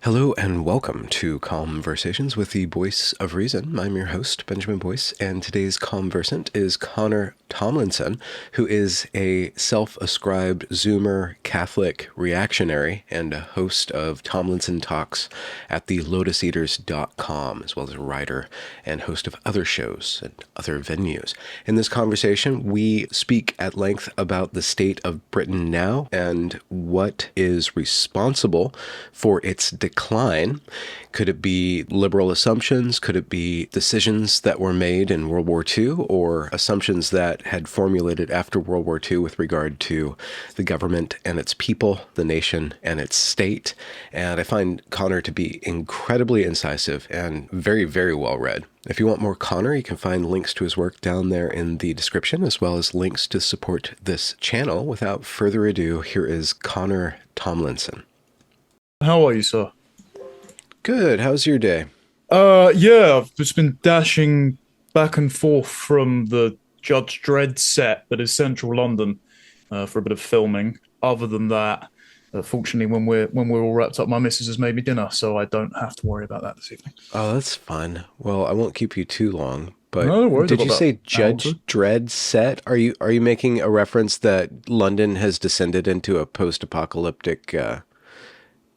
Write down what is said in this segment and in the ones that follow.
Hello and welcome to Conversations with the Voice of Reason. I'm your host, Benjamin Boyce, and today's conversant is Connor Tomlinson, who is a self-ascribed Zoomer Catholic reactionary and a host of Tomlinson Talks at the lotuseaters.com, as well as a writer and host of other shows and other venues. In this conversation, we speak at length about the state of Britain now and what is responsible for its decline. Could it be liberal assumptions? Could it be decisions that were made in World War II or assumptions that had formulated after World War II with regard to the government and its people, the nation and its state? And I find Connor to be incredibly incisive and very, very well read. If you want more Connor, you can find links to his work down there in the description, as well as links to support this channel. Without further ado, here is Connor Tomlinson. How are you, sir? Good. How's your day? Yeah, I've just been dashing back and forth from the Judge Dredd set that is central London for a bit of filming. Other than that, fortunately, when we're all wrapped up, my missus has made me dinner, so I don't have to worry about that this evening. Oh, that's fun. Well, I won't keep you too long, but No worries did about you say that. Judge Dredd set? Are you making a reference that London has descended into a post-apocalyptic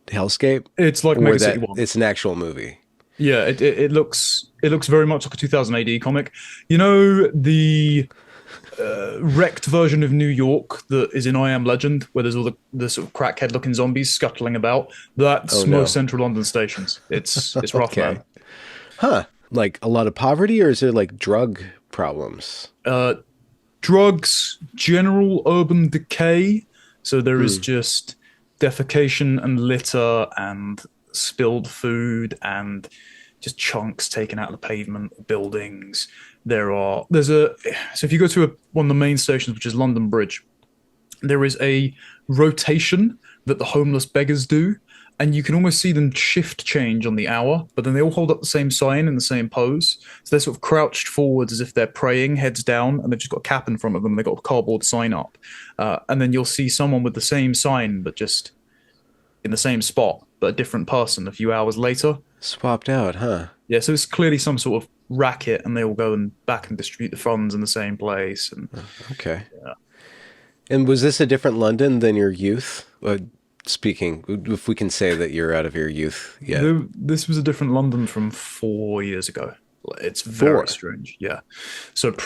hellscape, It's like or Mega that City 1. it's an actual movie? Yeah, it looks very much like a 2000 AD comic. You know the wrecked version of New York that is in I Am Legend, where there's all the sort of crackhead looking zombies scuttling about. Oh That's no. most central London stations. It's rough, Okay. man. Huh. Like a lot of poverty, or is there like drug problems? Uh, Drugs, general urban decay. So there is Hmm. just defecation and litter and spilled food and just chunks taken out of the pavement, buildings. There's a so if you go to one of the main stations, which is London Bridge, there is a rotation that the homeless beggars do, and you can almost see them shift change on the hour, but then they all hold up the same sign in the same pose. So they're sort of crouched forwards as if they're praying, heads down, and they've just got a cap in front of them. They've got a cardboard sign up. And then you'll see someone with the same sign, but just in the same spot, but a different person a few hours later. Swapped out, huh? Yeah, so it's clearly some sort of racket, and they all go and back and distribute the funds in the same place. And Okay. yeah. And was this a different London than your youth? Speaking, if we can say that you're out of your youth yet. This was a different London from 4 years ago. It's very Four. strange. Yeah. So Huh.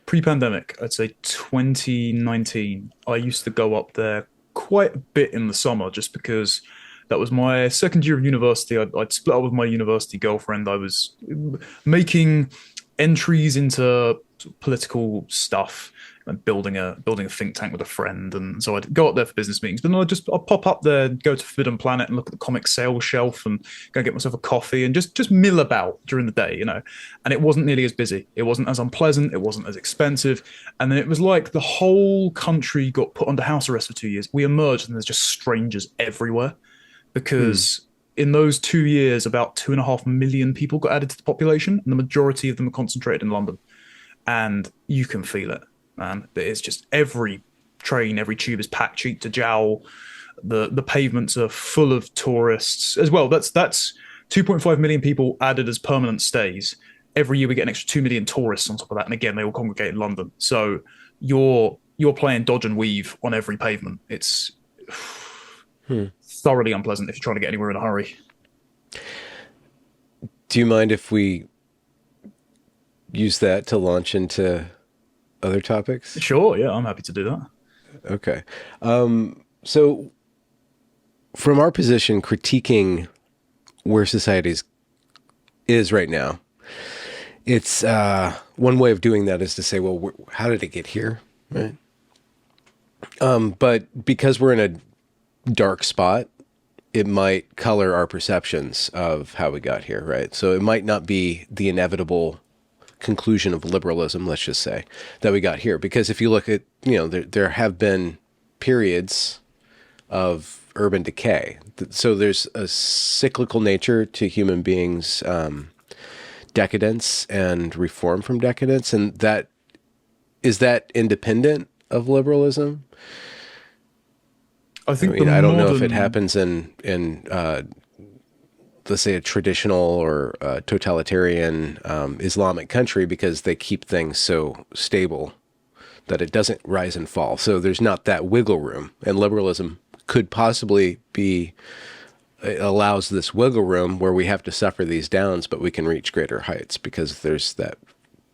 pre-pandemic, I'd say 2019, I used to go up there quite a bit in the summer just because that was my second year of university. I'd split up with my university girlfriend. I was making entries into political stuff and building a think tank with a friend, and so I'd go up there for business meetings. But then I'd pop up there, go to Forbidden Planet, and look at the comic sales shelf, and go get myself a coffee, and just mill about during the day, you know. And it wasn't nearly as busy. It wasn't as unpleasant. It wasn't as expensive. And then it was like the whole country got put under house arrest for 2 years. We emerged, and there's just strangers everywhere Hmm. because in those 2 years, about 2.5 million people got added to the population, and the majority of them are concentrated in London. And you can feel it, man. It's just every train, every tube is packed cheek to jowl. The pavements are full of tourists as well. That's 2.5 million people added as permanent stays. Every year we get an extra 2 million tourists on top of that, and again they all congregate in London. So you're playing dodge and weave on every pavement. It's Hmm. thoroughly unpleasant if you're trying to get anywhere in a hurry. Do you mind if we use that to launch into other topics? Sure, yeah, I'm happy to do that. Okay. So from our position, critiquing where society is right now, it's one way of doing that is to say, well, how did it get here? Right. But because we're in a dark spot, it might color our perceptions of how we got here, right? So it might not be the inevitable conclusion of liberalism, let's just say, that we got here. Because if you look at, there have been periods of urban decay. So there's a cyclical nature to human beings' decadence and reform from decadence. And is that independent of liberalism? I I think the mean, I don't know if it modern happens in let's say a traditional or totalitarian Islamic country because they keep things so stable that it doesn't rise and fall. So there's not that wiggle room, and liberalism could possibly be it allows this wiggle room where we have to suffer these downs, but we can reach greater heights because there's that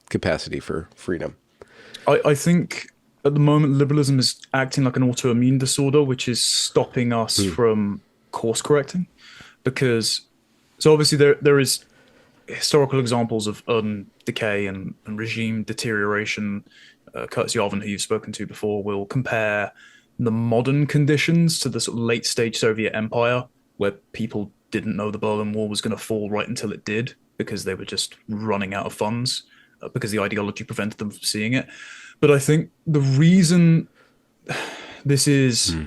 capacity for freedom. I think at the moment liberalism is acting like an autoimmune disorder, which is stopping us Hmm. from course correcting. Because so obviously there is historical examples of decay and regime deterioration. Courtesy Alvin, who you've spoken to before, will compare the modern conditions to the sort of late stage Soviet Empire, where people didn't know the Berlin Wall was going to fall right until it did because they were just running out of funds because the ideology prevented them from seeing it. But I think the reason this is Hmm.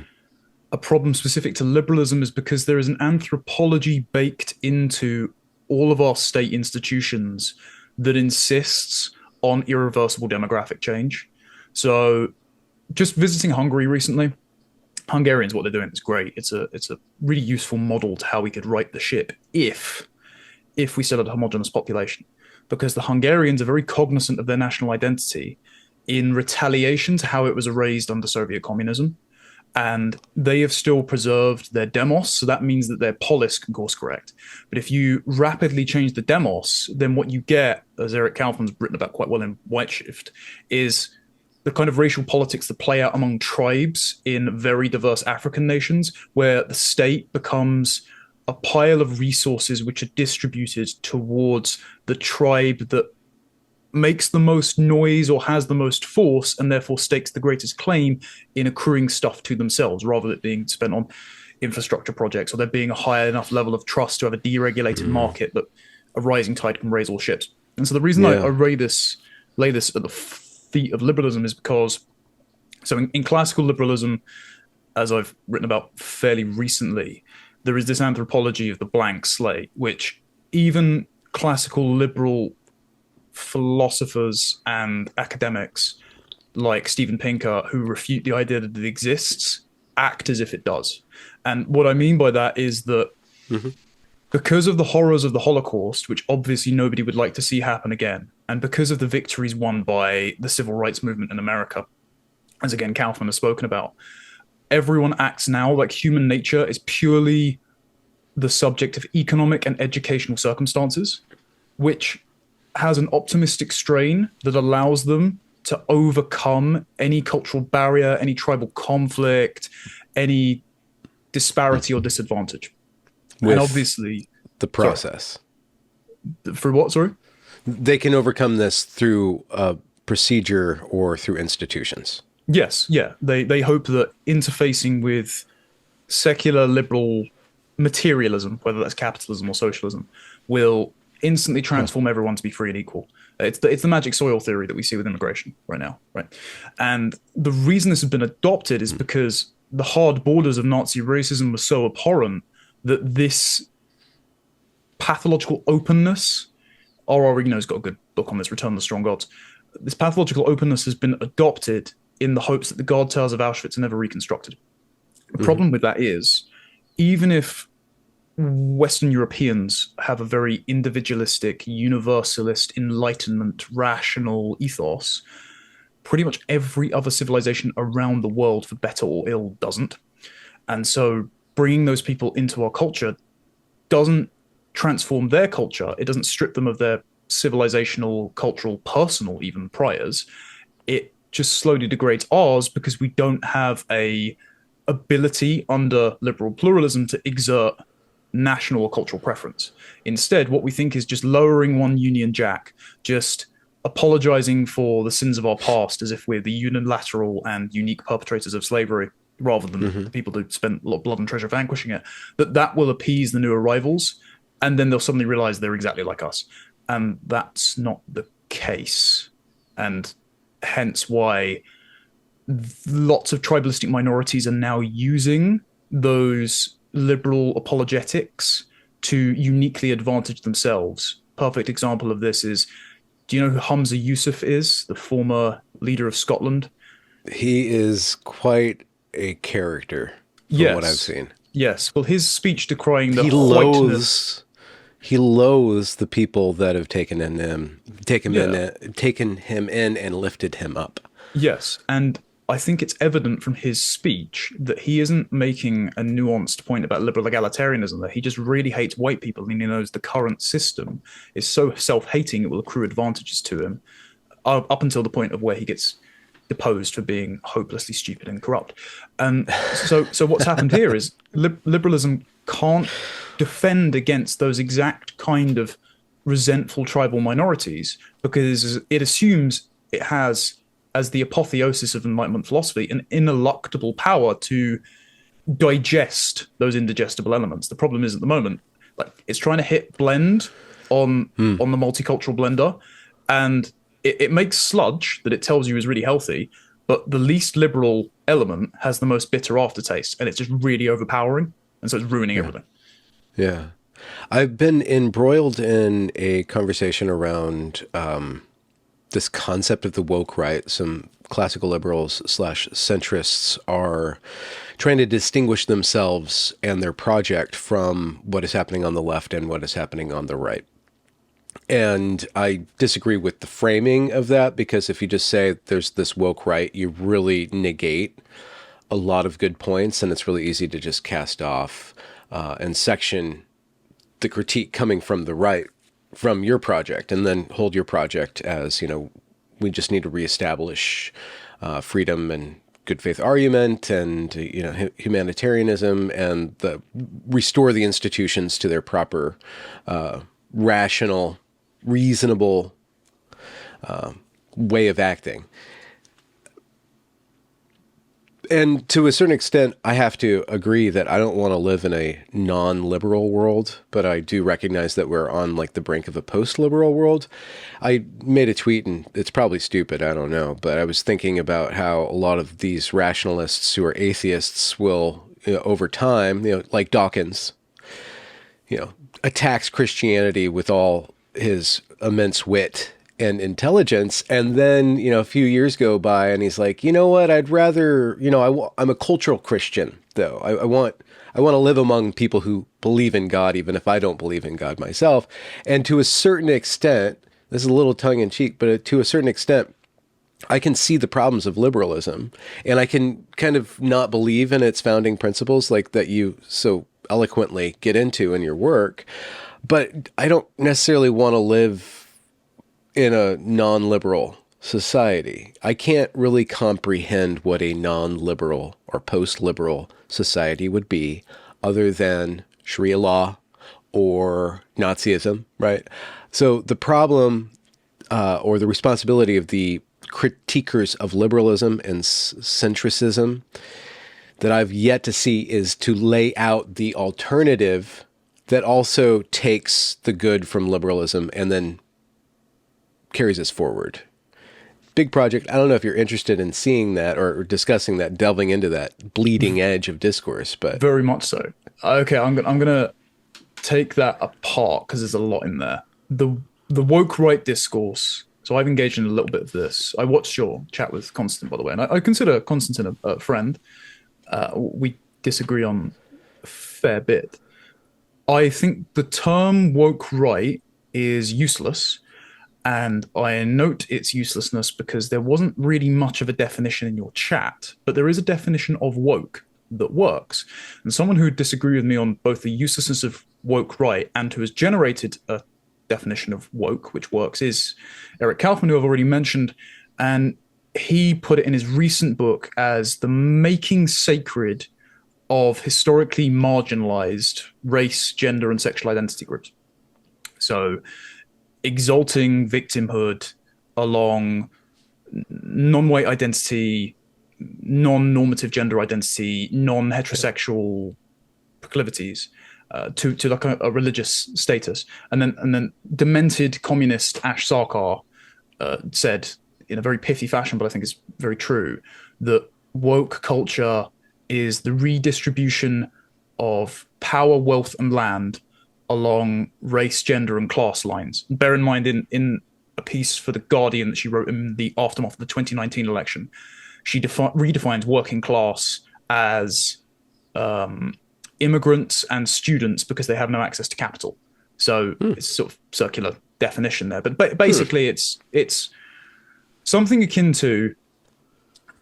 a problem specific to liberalism is because there is an anthropology baked into all of our state institutions that insists on irreversible demographic change. So, just visiting Hungary recently, Hungarians, what they're doing is great. It's a really useful model to how we could right the ship if we still had a homogenous population, because the Hungarians are very cognizant of their national identity in retaliation to how it was erased under Soviet communism, and they have still preserved their demos. So that means that their polis can course correct. But if you rapidly change the demos, then what you get, as Eric Kaufman's written about quite well in White Shift, is the kind of racial politics that play out among tribes in very diverse African nations, where the state becomes a pile of resources which are distributed towards the tribe that makes the most noise or has the most force and therefore stakes the greatest claim in accruing stuff to themselves rather than it being spent on infrastructure projects or there being a high enough level of trust to have a deregulated Hmm. market that a rising tide can raise all ships. And so the reason I Yeah. lay this at the feet of liberalism is because so in classical liberalism, as I've written about fairly recently, there is this anthropology of the blank slate, which even classical liberal philosophers and academics like Steven Pinker, who refute the idea that it exists, act as if it does. And what I mean by that is that Hmm. because of the horrors of the Holocaust, which obviously nobody would like to see happen again, and because of the victories won by the civil rights movement in America, as again Kaufman has spoken about, everyone acts now like human nature is purely the subject of economic and educational circumstances, which has an optimistic strain that allows them to overcome any cultural barrier, any tribal conflict, any disparity or disadvantage. And With obviously, the sorry, process. for what? Sorry. They can overcome this through a procedure or through institutions. Yes, yeah. They hope that interfacing with secular liberal materialism, whether that's capitalism or socialism, will instantly Huh. transform everyone to be free and equal. It's the magic soil theory that we see with immigration right now, right? And the reason this has been adopted is because the hard borders of Nazi racism were so abhorrent that this pathological openness, R.R. Rigno's got a good book on this, Return of the Strong Gods. This pathological openness has been adopted in the hopes that the God tales of Auschwitz are never reconstructed. The Hmm. problem with that is, even if Western Europeans have a very individualistic, universalist, enlightenment, rational ethos, pretty much every other civilization around the world, for better or ill, doesn't. And so bringing those people into our culture doesn't transform their culture. It doesn't strip them of their civilizational, cultural, personal, even priors. It just slowly degrades ours because we don't have a ability under liberal pluralism to exert national or cultural preference. Instead, what we think is just lowering one Union Jack, just apologizing for the sins of our past as if we're the unilateral and unique perpetrators of slavery rather than Hmm. the people who spent a lot of blood and treasure vanquishing it, that will appease the new arrivals. And then they'll suddenly realize they're exactly like us. And that's not the case. And hence why lots of tribalistic minorities are now using those liberal apologetics to uniquely advantage themselves. Perfect example of this is, do you know who Hamza Yusuf is, the former leader of Scotland? He is quite a character. from what I've Yes. seen. Yes. Well, his speech decrying the He whiteness. loathes he loathes the people that have Yeah. taken him in and lifted him up. Yes. And I think it's evident from his speech that he isn't making a nuanced point about liberal egalitarianism, that he just really hates white people and he knows the current system is so self hating it will accrue advantages to him up until the point of where he gets deposed for being hopelessly stupid and corrupt. And so what's happened here is liberalism can't defend against those exact kind of resentful tribal minorities because it assumes it has, as the apotheosis of Enlightenment philosophy, an ineluctable power to digest those indigestible elements. The problem is at the moment, like it's trying to hit blend on Hmm. on the multicultural blender, and it makes sludge that it tells you is really healthy, but the least liberal element has the most bitter aftertaste, and it's just really overpowering, and so it's ruining Yeah. everything. Yeah. I've been embroiled in a conversation around this concept of the woke right. Some classical liberals slash centrists are trying to distinguish themselves and their project from what is happening on the left and what is happening on the right. And I disagree with the framing of that because if you just say there's this woke right, you really negate a lot of good points, and it's really easy to just cast off and section the critique coming from the right from your project, and then hold your project as, we just need to reestablish freedom and good faith argument and humanitarianism and restore the institutions to their proper rational, reasonable way of acting. And to a certain extent, I have to agree that I don't want to live in a non-liberal world, but I do recognize that we're on like the brink of a post-liberal world. I made a tweet, and it's probably stupid, I don't know, but I was thinking about how a lot of these rationalists who are atheists will, over time, like Dawkins, attacks Christianity with all his immense wit and intelligence. And then, a few years go by and he's like, you know what, I'd rather, I'm a cultural Christian, though. I want to live among people who believe in God, even if I don't believe in God myself. And to a certain extent, this is a little tongue in cheek, but to a certain extent, I can see the problems of liberalism, and I can kind of not believe in its founding principles like that you so eloquently get into in your work. But I don't necessarily want to live in a non-liberal society. I can't really comprehend what a non-liberal or post-liberal society would be other than Sharia law or Nazism, right? So the problem or the responsibility of the critiquers of liberalism and centricism that I've yet to see is to lay out the alternative that also takes the good from liberalism and then carries us forward. Big project. I don't know if you're interested in seeing that or discussing that, delving into that bleeding edge of discourse, but Very much so. Okay, I'm gonna take that apart because there's a lot in there. The woke right discourse. So I've engaged in a little bit of this. I watched your chat with Constant, by the way, and I consider Constantine a friend. We disagree on a fair bit. I think the term woke right is useless, and I note its uselessness because there wasn't really much of a definition in your chat, but there is a definition of woke that works. And someone who disagreed with me on both the uselessness of woke right and who has generated a definition of woke, which works, is Eric Kaufman, who I've already mentioned. And he put it in his recent book as the making sacred of historically marginalized race, gender, and sexual identity groups. So exalting victimhood along non-white identity, non-normative gender identity, non-heterosexual proclivities to like a religious status, and then demented communist Ash Sarkar said in a very pithy fashion, but I think it's very true, that woke culture is the redistribution of power, wealth, and land along race, gender, and class lines. Bear in mind, in a piece for The Guardian that she wrote in the aftermath of the 2019 election, she redefines working class as immigrants and students because they have no access to capital. So Hmm. it's a sort of circular definition there. But Hmm. basically, it's something akin to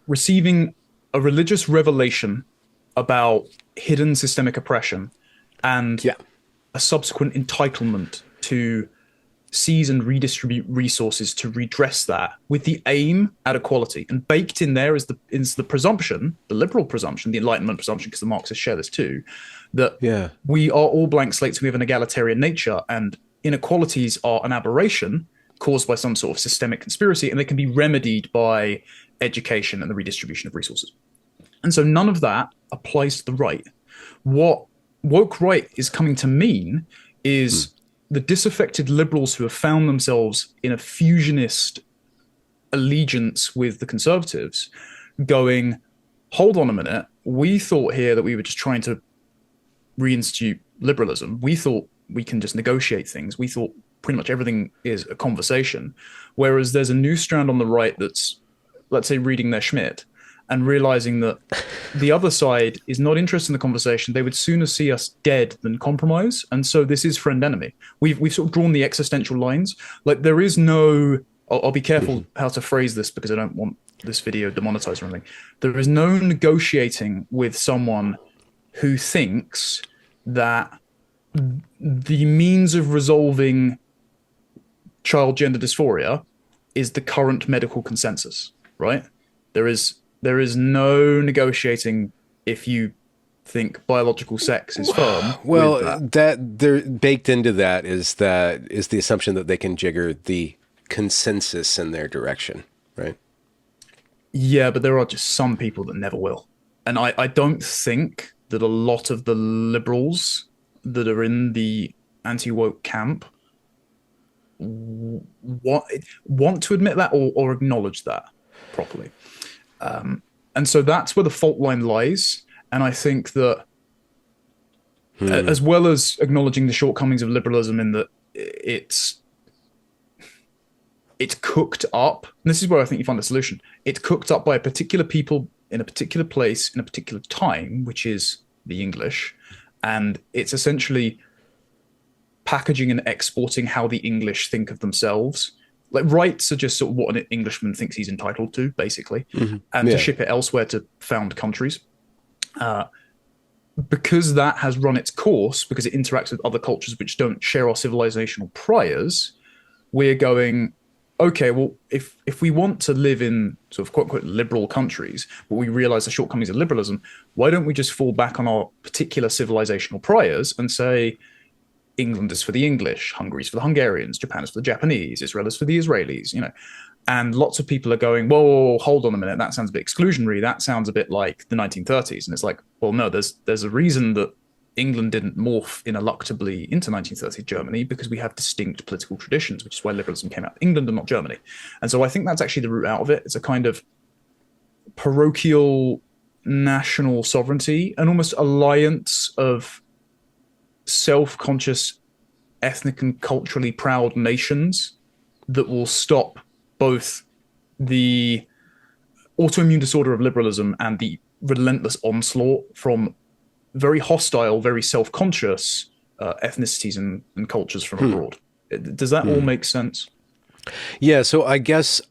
receiving a religious revelation about hidden systemic oppression and Yeah. a subsequent entitlement to seize and redistribute resources to redress that with the aim at equality. And baked in there is the presumption, the liberal presumption, the Enlightenment presumption, because the Marxists share this too, that Yeah. we are all blank slates, we have an egalitarian nature, and inequalities are an aberration caused by some sort of systemic conspiracy, and they can be remedied by education and the redistribution of resources. And so none of that applies to the right. What woke right is coming to mean Hmm. is the disaffected liberals who have found themselves in a fusionist allegiance with the conservatives going, hold on a minute, we thought here that we were just trying to reinstitute liberalism. We thought we can just negotiate things. We thought pretty much everything is a conversation. Whereas there's a new strand on the right that's, let's say, reading their Schmidt and realizing that the other side is not interested in the conversation. They would sooner see us dead than compromise. And so this is friend enemy. We've sort of drawn the existential lines. Like there is no, I'll be careful how to phrase this because I don't want this video demonetized or anything. There is no negotiating with someone who thinks that the means of resolving child gender dysphoria is the current medical consensus, right? There is no negotiating if you think biological sex is firm with Well, that. that they're baked into that is the assumption that they can jigger the consensus in their direction, right? Yeah, but there are just some people that never will. And I don't think that a lot of the liberals that are in the anti woke camp want, want to admit that or acknowledge that properly. And so that's where the fault line lies. And I think that Hmm. as well as acknowledging the shortcomings of liberalism in that it's cooked up, and this is where I think you find the solution. It's cooked up by a particular people in a particular place in a particular time, which is the English, and it's essentially packaging and exporting how the English think of themselves. Like rights are just sort of what an Englishman thinks he's entitled to, basically, Hmm. and to Yeah. ship it elsewhere to found countries. Uh, because that has run its course, because it interacts with other cultures which don't share our civilizational priors, we're going, okay, well, if we want to live in sort of quote unquote liberal countries, but we realize the shortcomings of liberalism, why don't we just fall back on our particular civilizational priors and say England is for the English, Hungary is for the Hungarians, Japan is for the Japanese, Israel is for the Israelis, you know. And lots of people are going, whoa, hold on a minute, that sounds a bit exclusionary. That sounds a bit like the 1930s. And it's like, well, no, there's a reason that England didn't morph ineluctably into 1930s Germany because we have distinct political traditions, which is why liberalism came out of England and not Germany. And so I think that's actually the root out of it. It's a kind of parochial national sovereignty, an almost alliance of self-conscious, ethnic and culturally proud nations that will stop both the autoimmune disorder of liberalism and the relentless onslaught from very hostile, very self-conscious ethnicities and cultures from Hmm. abroad. Does that all Hmm. make sense? Yeah. So I guess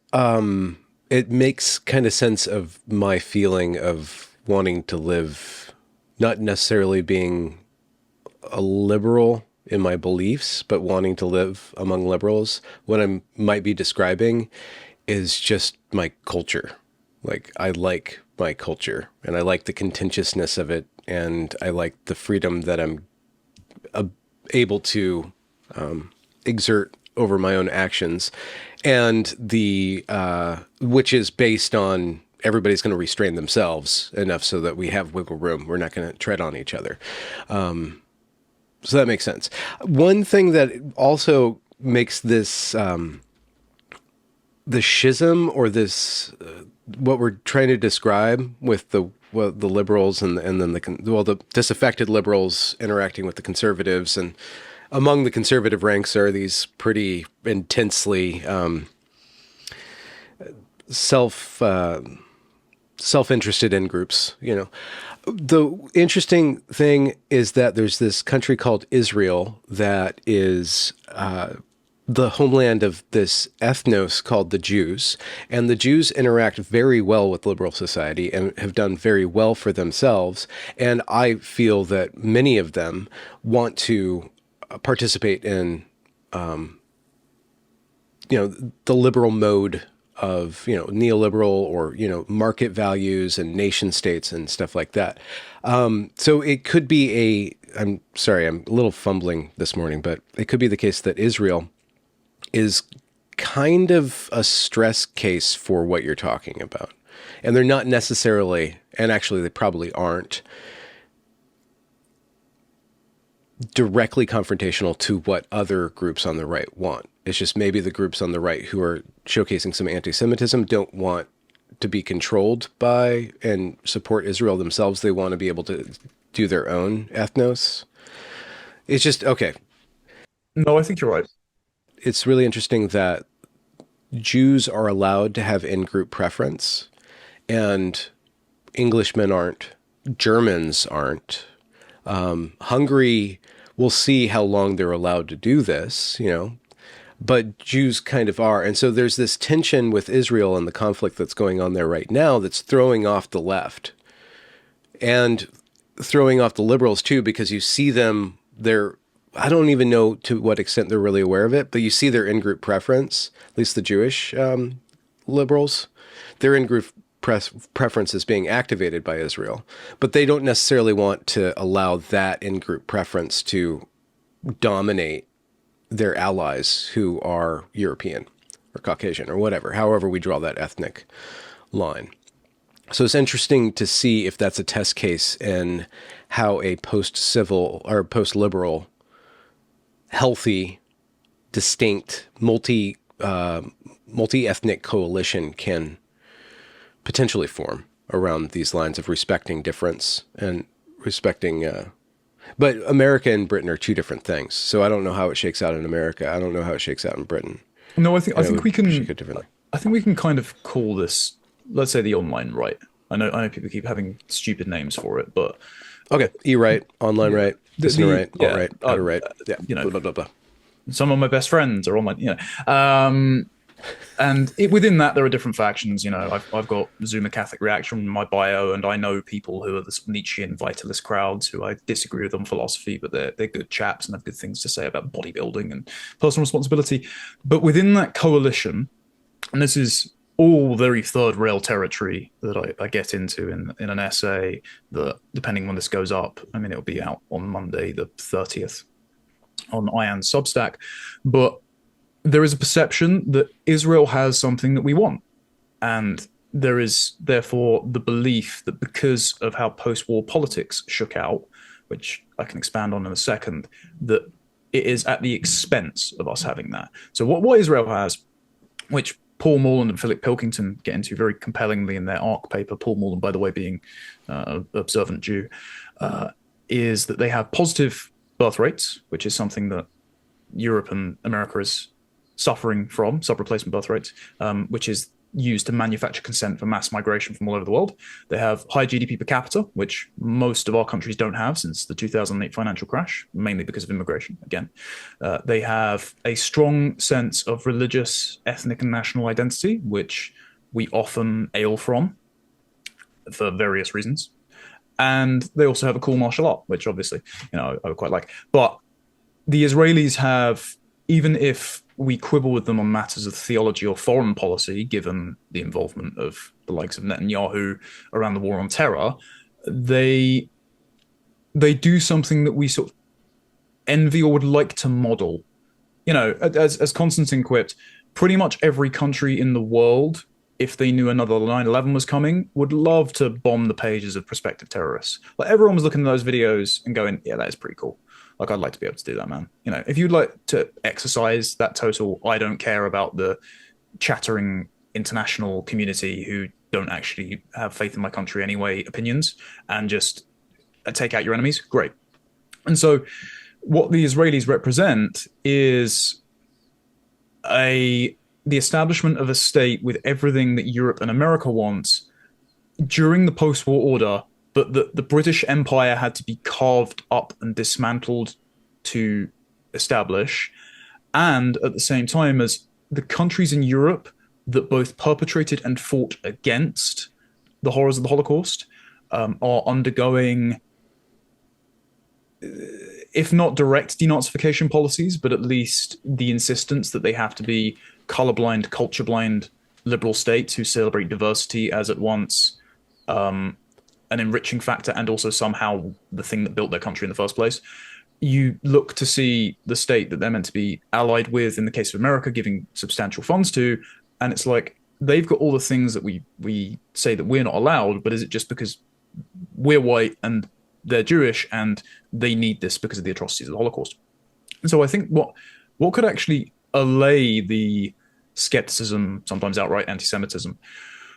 it makes kind of sense of my feeling of wanting to live, not necessarily being a liberal in my beliefs, but wanting to live among liberals. What I might be describing is just my culture. Like I like my culture and I like the contentiousness of it. And I like the freedom that I'm able to exert over my own actions. And the, which is based on everybody's going to restrain themselves enough so that we have wiggle room. We're not going to tread on each other. So that makes sense. One thing that also makes this the schism or this what we're trying to describe with the liberals and then the disaffected liberals interacting with the conservatives, and among the conservative ranks are these pretty intensely self self-interested in groups, you know. The interesting thing is that there's this country called Israel that is the homeland of this ethnos called the Jews. And the Jews interact very well with liberal society and have done very well for themselves. And I feel that many of them want to participate in, the liberal mode of, neoliberal or, market values and nation states and stuff like that. So it could be I'm sorry, I'm a little fumbling this morning, but it could be the case that Israel is kind of a stress case for what you're talking about. And they're not necessarily, and actually they probably aren't, directly confrontational to what other groups on the right want. It's just maybe the groups on the right who are showcasing some anti-Semitism don't want to be controlled by and support Israel themselves. They want to be able to do their own ethnos. It's just, okay. No, I think you're right. It's really interesting that Jews are allowed to have in-group preference and Englishmen aren't, Germans aren't. Hungary, we'll see how long they're allowed to do this, but Jews kind of are. And so there's this tension with Israel and the conflict that's going on there right now that's throwing off the left and throwing off the liberals too, because you see them, I don't even know to what extent they're really aware of it, but you see their in-group preference, at least the Jewish liberals, their in-group preference is being activated by Israel, but they don't necessarily want to allow that in-group preference to dominate their allies who are European or Caucasian or whatever, however we draw that ethnic line. So it's interesting to see if that's a test case in how a post-civil or post-liberal, healthy, distinct, multi-ethnic coalition can potentially form around these lines of respecting difference and respecting, but America and Britain are two different things. So I don't know how it shakes out in America. I don't know how it shakes out in Britain. No, I think we can shake it differently. I think we can kind of call this, let's say, the online right. I know people keep having stupid names for it, but Okay, e-right, online right, right, alt-right, outer right, yeah, blah, blah, blah, blah. Some of my best friends are online, and within that there are different factions. I've got Zuma Catholic Reaction in my bio, and I know people who are the Nietzschean vitalist crowds who I disagree with on philosophy, but they're good chaps and have good things to say about bodybuilding and personal responsibility. But within that coalition, and this is all very third rail territory that I get into in an essay that, depending when this goes up, I mean, it'll be out on Monday, the 30th, on Ian's Substack. But there is a perception that Israel has something that we want. And there is therefore the belief that because of how post-war politics shook out, which I can expand on in a second, that it is at the expense of us having that. So what Israel has, which Paul Morland and Philip Pilkington get into very compellingly in their ARC paper, Paul Morland, by the way, being an observant Jew, is that they have positive birth rates, which is something that Europe and America is suffering from, sub-replacement birth rates, which is used to manufacture consent for mass migration from all over the world. They have high GDP per capita, which most of our countries don't have since the 2008 financial crash, mainly because of immigration, again. They have a strong sense of religious, ethnic, and national identity, which we often ail from for various reasons. And they also have a cool martial art, which obviously, I would quite like. But the Israelis have, even if we quibble with them on matters of theology or foreign policy, given the involvement of the likes of Netanyahu around the war on terror, they do something that we sort of envy or would like to model. As Constantine quipped, pretty much every country in the world, if they knew another 9/11 was coming, would love to bomb the pages of prospective terrorists. Like, everyone was looking at those videos and going, yeah, that is pretty cool. Like, I'd like to be able to do that, man. If you'd like to exercise that total, I don't care about the chattering international community who don't actually have faith in my country anyway, opinions, and just take out your enemies, great. And so what the Israelis represent is the establishment of a state with everything that Europe and America wants, during the post-war order, but the British Empire had to be carved up and dismantled to establish, and at the same time as the countries in Europe that both perpetrated and fought against the horrors of the Holocaust are undergoing, if not direct denazification policies, but at least the insistence that they have to be colorblind, culture blind liberal states who celebrate diversity as at once an enriching factor and also somehow the thing that built their country in the first place. You look to see the state that they're meant to be allied with, in the case of America, giving substantial funds to, and it's like they've got all the things that we say that we're not allowed, but is it just because we're white and they're Jewish and they need this because of the atrocities of the Holocaust? And so I think what could actually allay the skepticism, sometimes outright anti-Semitism,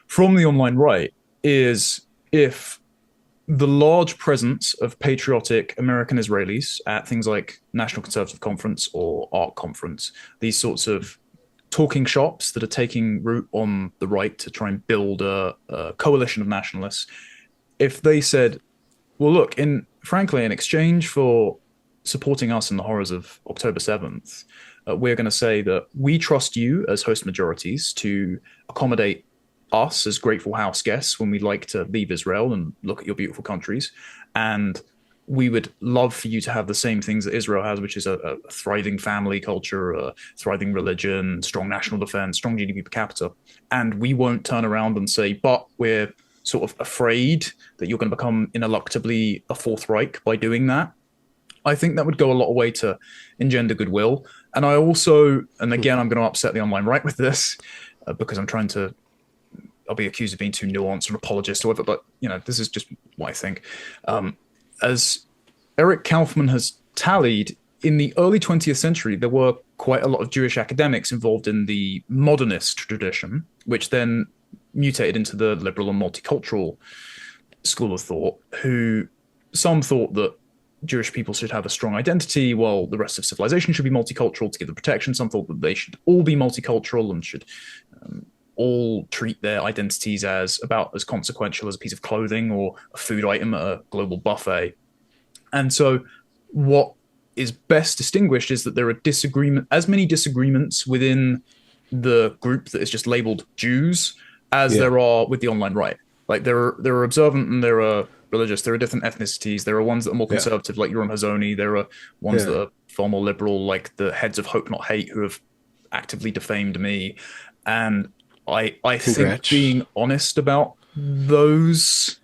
from the online right is if the large presence of patriotic American Israelis at things like National Conservative Conference or ARC Conference, these sorts of talking shops that are taking root on the right to try and build a coalition of nationalists, if they said, well, look, frankly, in exchange for supporting us in the horrors of October 7th, we're going to say that we trust you as host majorities to accommodate us as grateful house guests when we like to leave Israel and look at your beautiful countries. And we would love for you to have the same things that Israel has, which is a thriving family culture, a thriving religion, strong national defense, strong GDP per capita. And we won't turn around and say, but we're sort of afraid that you're going to become ineluctably a Fourth Reich by doing that. I think that would go a lot of way to engender goodwill. And I also, and again, I'm going to upset the online right with this because I'll be accused of being too nuanced or apologist or whatever, but this is just what I think. As Eric Kaufman has tallied, in the early 20th century, there were quite a lot of Jewish academics involved in the modernist tradition, which then mutated into the liberal and multicultural school of thought, who some thought that Jewish people should have a strong identity while the rest of civilization should be multicultural to give them protection. Some thought that they should all be multicultural and should all treat their identities as about as consequential as a piece of clothing or a food item at a global buffet. And so what is best distinguished is that there are as many disagreements within the group that is just labeled Jews as there are with the online right. Like there are observant and there are religious. There are different ethnicities. There are ones that are more conservative, like Yoram Hazoni. There are ones that are far more liberal, like the heads of Hope Not Hate, who have actively defamed me. And I think being honest about those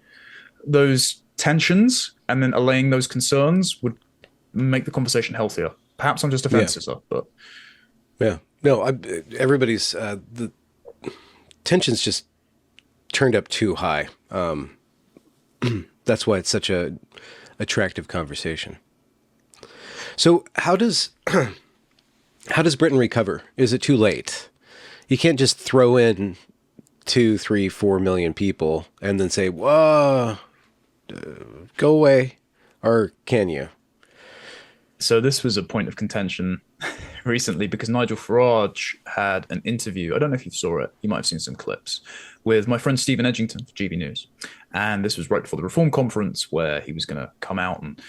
tensions and then allaying those concerns would make the conversation healthier. Perhaps I'm just a fence sitter, but no, everybody's the tensions just turned up too high. That's why it's such a attractive conversation. So how does Britain recover? Is it too late? You can't just throw in 2, 3, 4 million people and then say, whoa, go away. Or can you? So this was a point of contention recently because Nigel Farage had an interview. I don't know if you saw it. You might have seen some clips with my friend Stephen Edgington for GB News. And this was right before the Reform Conference where he was going to come out and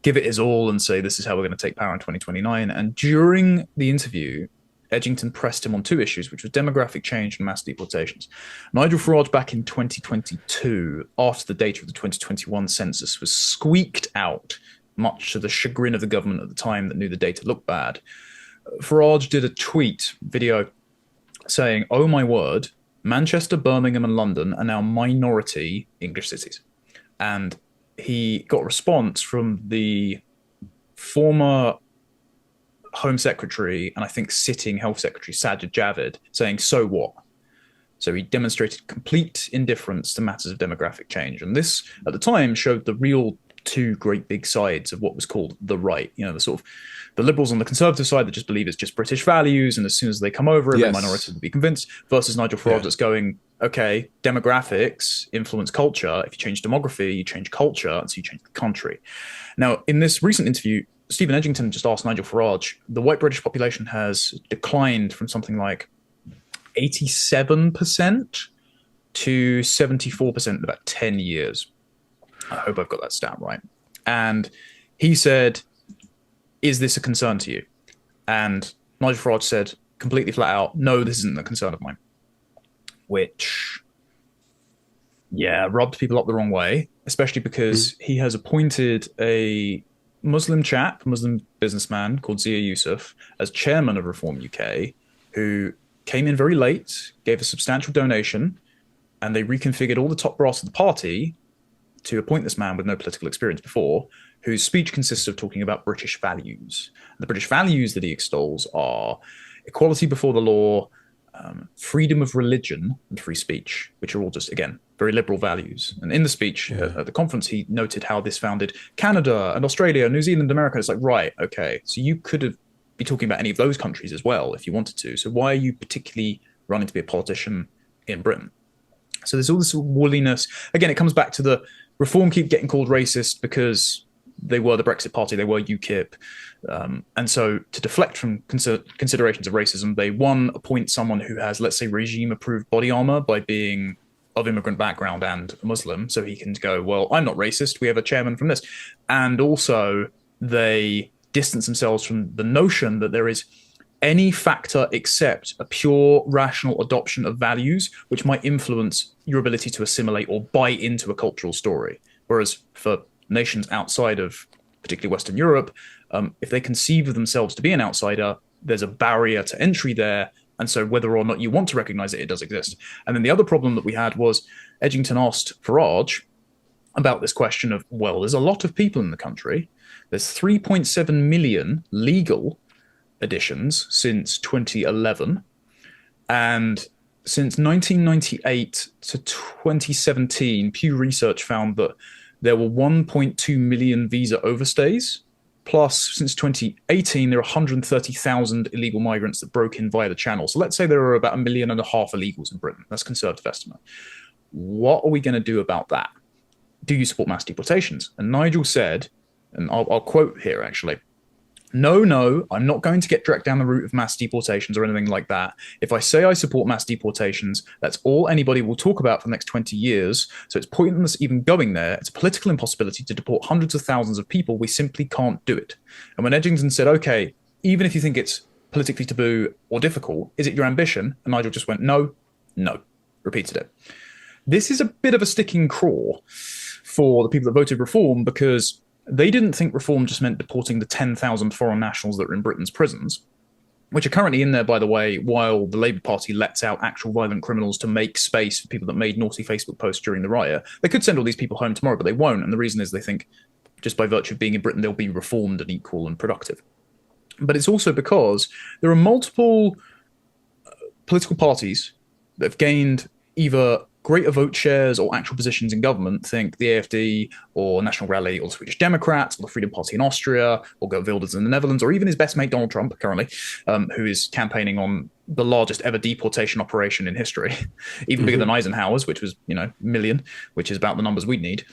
give it his all and say, this is how we're going to take power in 2029. And during the interview, Edgington pressed him on two issues, which was demographic change and mass deportations. Nigel Farage back in 2022, after the data of the 2021 census was squeaked out, much to the chagrin of the government at the time that knew the data looked bad. Farage did a video saying, oh my word, Manchester, Birmingham and London are now minority English cities. And he got a response from the former Home Secretary and I think sitting Health Secretary Sajid Javid saying, so what? So he demonstrated complete indifference to matters of demographic change. And this, at the time, showed the real two great big sides of what was called the right. The sort of the liberals on the conservative side that just believe it's just British values, and as soon as they come over, every minority will be convinced, versus Nigel Farage that's going, okay, demographics influence culture. If you change demography, you change culture, and so you change the country. Now, in this recent interview, Stephen Edgington just asked Nigel Farage, the white British population has declined from something like 87% to 74% in about 10 years. I hope I've got that stat right. And he said, is this a concern to you? And Nigel Farage said completely flat out, no, this isn't a concern of mine. Which, yeah, rubbed people up the wrong way, especially because he has appointed a Muslim chap, Muslim businessman called Zia Yusuf, as chairman of Reform UK, who came in very late, gave a substantial donation, and they reconfigured all the top brass of the party to appoint this man with no political experience before, whose speech consists of talking about British values. The British values that he extols are equality before the law, freedom of religion, and free speech, which are all just, again, very liberal values. And in the speech at the conference, he noted how this founded Canada and Australia, New Zealand, America. It's like, right, okay, so you could have be talking about any of those countries as well if you wanted to. So why are you particularly running to be a politician in Britain? So there's all this woolliness. Again, it comes back to the Reform keep getting called racist because they were the Brexit party, they were UKIP. And so to deflect from considerations of racism, they, one, appoint someone who has, let's say, regime-approved body armor by being of immigrant background and a Muslim, so he can go, well, I'm not racist, we have a chairman from this. And also they distance themselves from the notion that there is any factor except a pure rational adoption of values which might influence your ability to assimilate or buy into a cultural story. Whereas for nations outside of particularly Western Europe, if they conceive of themselves to be an outsider, there's a barrier to entry there. And so whether or not you want to recognize it, it does exist. And then the other problem that we had was Edgington asked Farage about this question of, well, there's a lot of people in the country. There's 3.7 million legal editions since 2011. And since 1998 to 2017, Pew Research found that there were 1.2 million visa overstays. Plus, since 2018, there are 130,000 illegal migrants that broke in via the channel. So let's say there are about 1.5 million illegals in Britain. That's a conservative estimate. What are we going to do about that? Do you support mass deportations? And Nigel said, and I'll quote here actually, no, I'm not going to get dragged down the route of mass deportations or anything like that. If I say I support mass deportations, that's all anybody will talk about for the next 20 years. So it's pointless even going there. It's a political impossibility to deport hundreds of thousands of people. We simply can't do it. And when Edgington said, okay, even if you think it's politically taboo or difficult, is it your ambition? And Nigel just went, no, repeated it. This is a bit of a sticking craw for the people that voted Reform because they didn't think Reform just meant deporting the 10,000 foreign nationals that are in Britain's prisons, which are currently in there, by the way, while the Labour Party lets out actual violent criminals to make space for people that made naughty Facebook posts during the riot. They could send all these people home tomorrow, but they won't. And the reason is they think just by virtue of being in Britain, they'll be reformed and equal and productive. But it's also because there are multiple political parties that have gained either greater vote shares or actual positions in government, think the AFD or National Rally or the Swedish Democrats or the Freedom Party in Austria or Geert Wilders in the Netherlands, or even his best mate Donald Trump currently, who is campaigning on the largest ever deportation operation in history, even bigger than Eisenhower's, which was, million, which is about the numbers we'd need.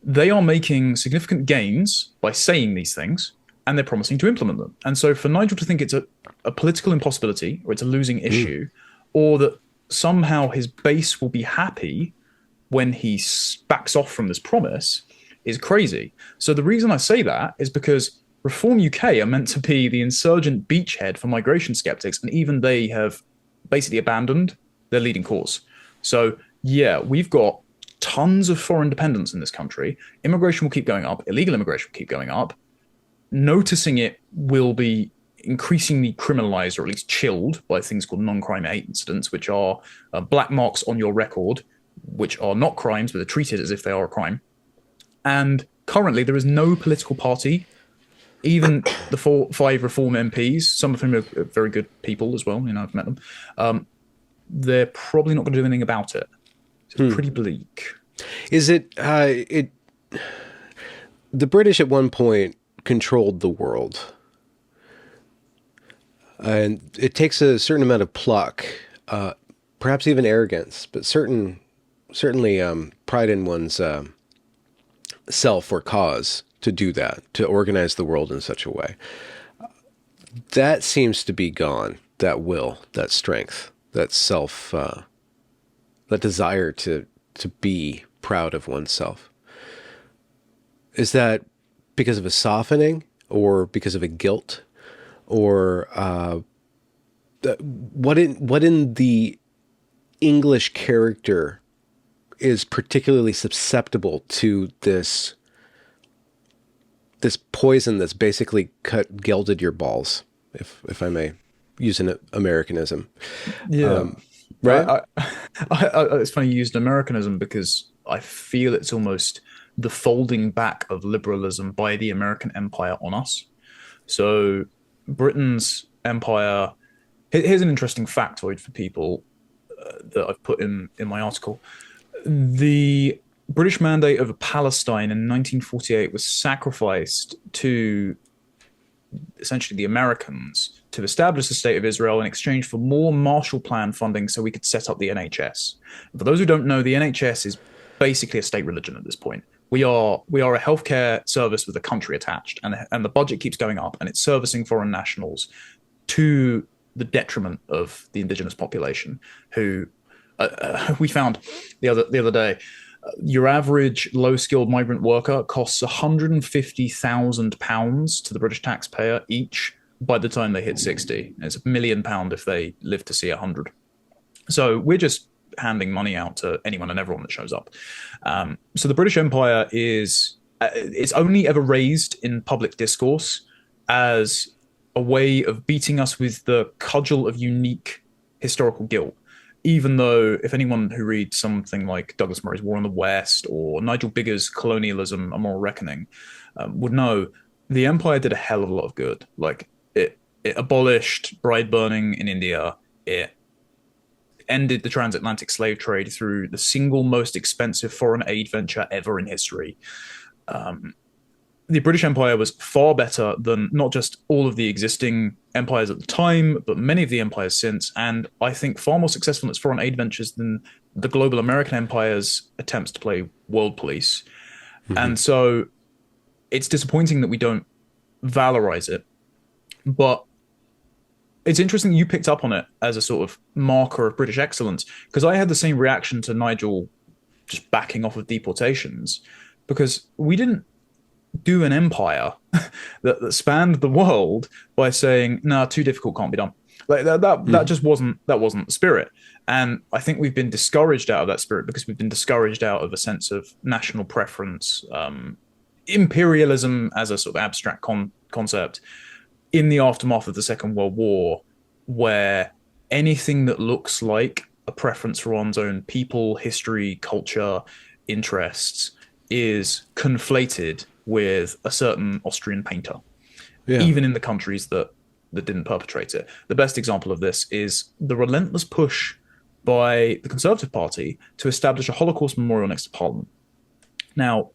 They are making significant gains by saying these things, and they're promising to implement them. And so for Nigel to think it's a political impossibility or it's a losing issue, or that somehow his base will be happy when he backs off from this promise is crazy. So the reason I say that is because Reform UK are meant to be the insurgent beachhead for migration skeptics, and even they have basically abandoned their leading cause. So yeah, we've got tons of foreign dependents in this country. Immigration will keep going up. Illegal immigration will keep going up. Noticing it will be increasingly criminalized, or at least chilled, by things called non-crime hate incidents, which are black marks on your record, which are not crimes, but are treated as if they are a crime. And currently there is no political party, even the 5 Reform MPs, some of whom are very good people as well, I've met them, they're probably not going to do anything about it. So it's pretty bleak. Is it, the British at one point controlled the world. And it takes a certain amount of pluck, perhaps even arrogance, but certainly pride in one's self or cause to do that, to organize the world in such a way. That seems to be gone, that will, that strength, that self that desire to be proud of oneself? Is that because of a softening, or because of a guilt, or what in the English character is particularly susceptible to this poison that's basically gelded your balls, if I may use an Americanism, Yeah. right? It's funny you used Americanism because I feel it's almost the folding back of liberalism by the American empire on us. So Britain's empire. Here's an interesting factoid for people that I've put in my article. The British mandate over Palestine in 1948 was sacrificed to essentially the Americans to establish the state of Israel in exchange for more Marshall Plan funding so we could set up the NHS. For those who don't know, the NHS is basically a state religion at this point. We are a healthcare service with a country attached, and the budget keeps going up, and it's servicing foreign nationals to the detriment of the indigenous population, who we found the other day. Your average low skilled migrant worker costs £150,000 to the British taxpayer each by the time they hit 60. It's £1 million if they live to see 100. So we're just handing money out to anyone and everyone that shows up. So the British Empire is it's only ever raised in public discourse as a way of beating us with the cudgel of unique historical guilt. Even though, if anyone who reads something like Douglas Murray's War on the West or Nigel Biggar's Colonialism, A Moral Reckoning, would know the empire did a hell of a lot of good. Like it abolished bride burning in India. It ended the transatlantic slave trade through the single most expensive foreign aid venture ever in history. The British Empire was far better than not just all of the existing empires at the time, but many of the empires since, and I think far more successful in its foreign aid ventures than the global American empire's attempts to play world police. Mm-hmm. And so it's disappointing that we don't valorize it, but it's interesting you picked up on it as a sort of marker of British excellence, because I had the same reaction to Nigel just backing off of deportations, because we didn't do an empire that spanned the world by saying, "Nah, too difficult, can't be done." Like that just wasn't the spirit. And I think we've been discouraged out of that spirit because we've been discouraged out of a sense of national preference, imperialism as a sort of abstract concept in the aftermath of the Second World War, where anything that looks like a preference for one's own people, history, culture, interests is conflated with a certain Austrian painter, Yeah. even in the countries that didn't perpetrate it. The best example of this is the relentless push by the Conservative Party to establish a Holocaust memorial next to Parliament. Now,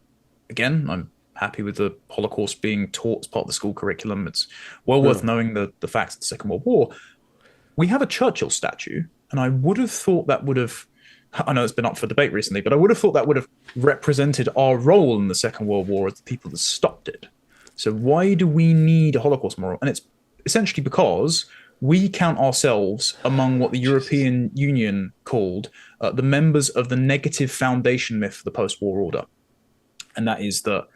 again, I'm happy with the Holocaust being taught as part of the school curriculum. It's well worth knowing the facts of the Second World War. We have a Churchill statue, and I would have thought that would have, I know it's been up for debate recently, but I would have thought that would have represented our role in the Second World War as the people that stopped it. So why do we need a Holocaust memorial? And it's essentially because we count ourselves among what the European Union called the members of the negative foundation myth of the post-war order. And that is that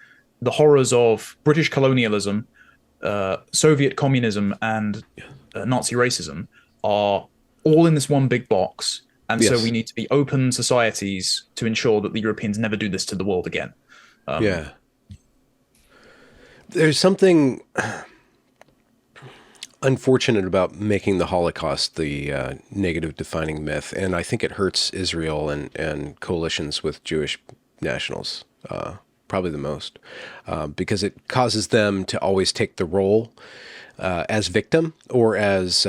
the horrors of British colonialism, Soviet communism, and Nazi racism are all in this one big box. And so we need to be open societies to ensure that the Europeans never do this to the world again. Yeah. There's something unfortunate about making the Holocaust the negative defining myth, and I think it hurts Israel and coalitions with Jewish nationals probably the most, because it causes them to always take the role as victim or as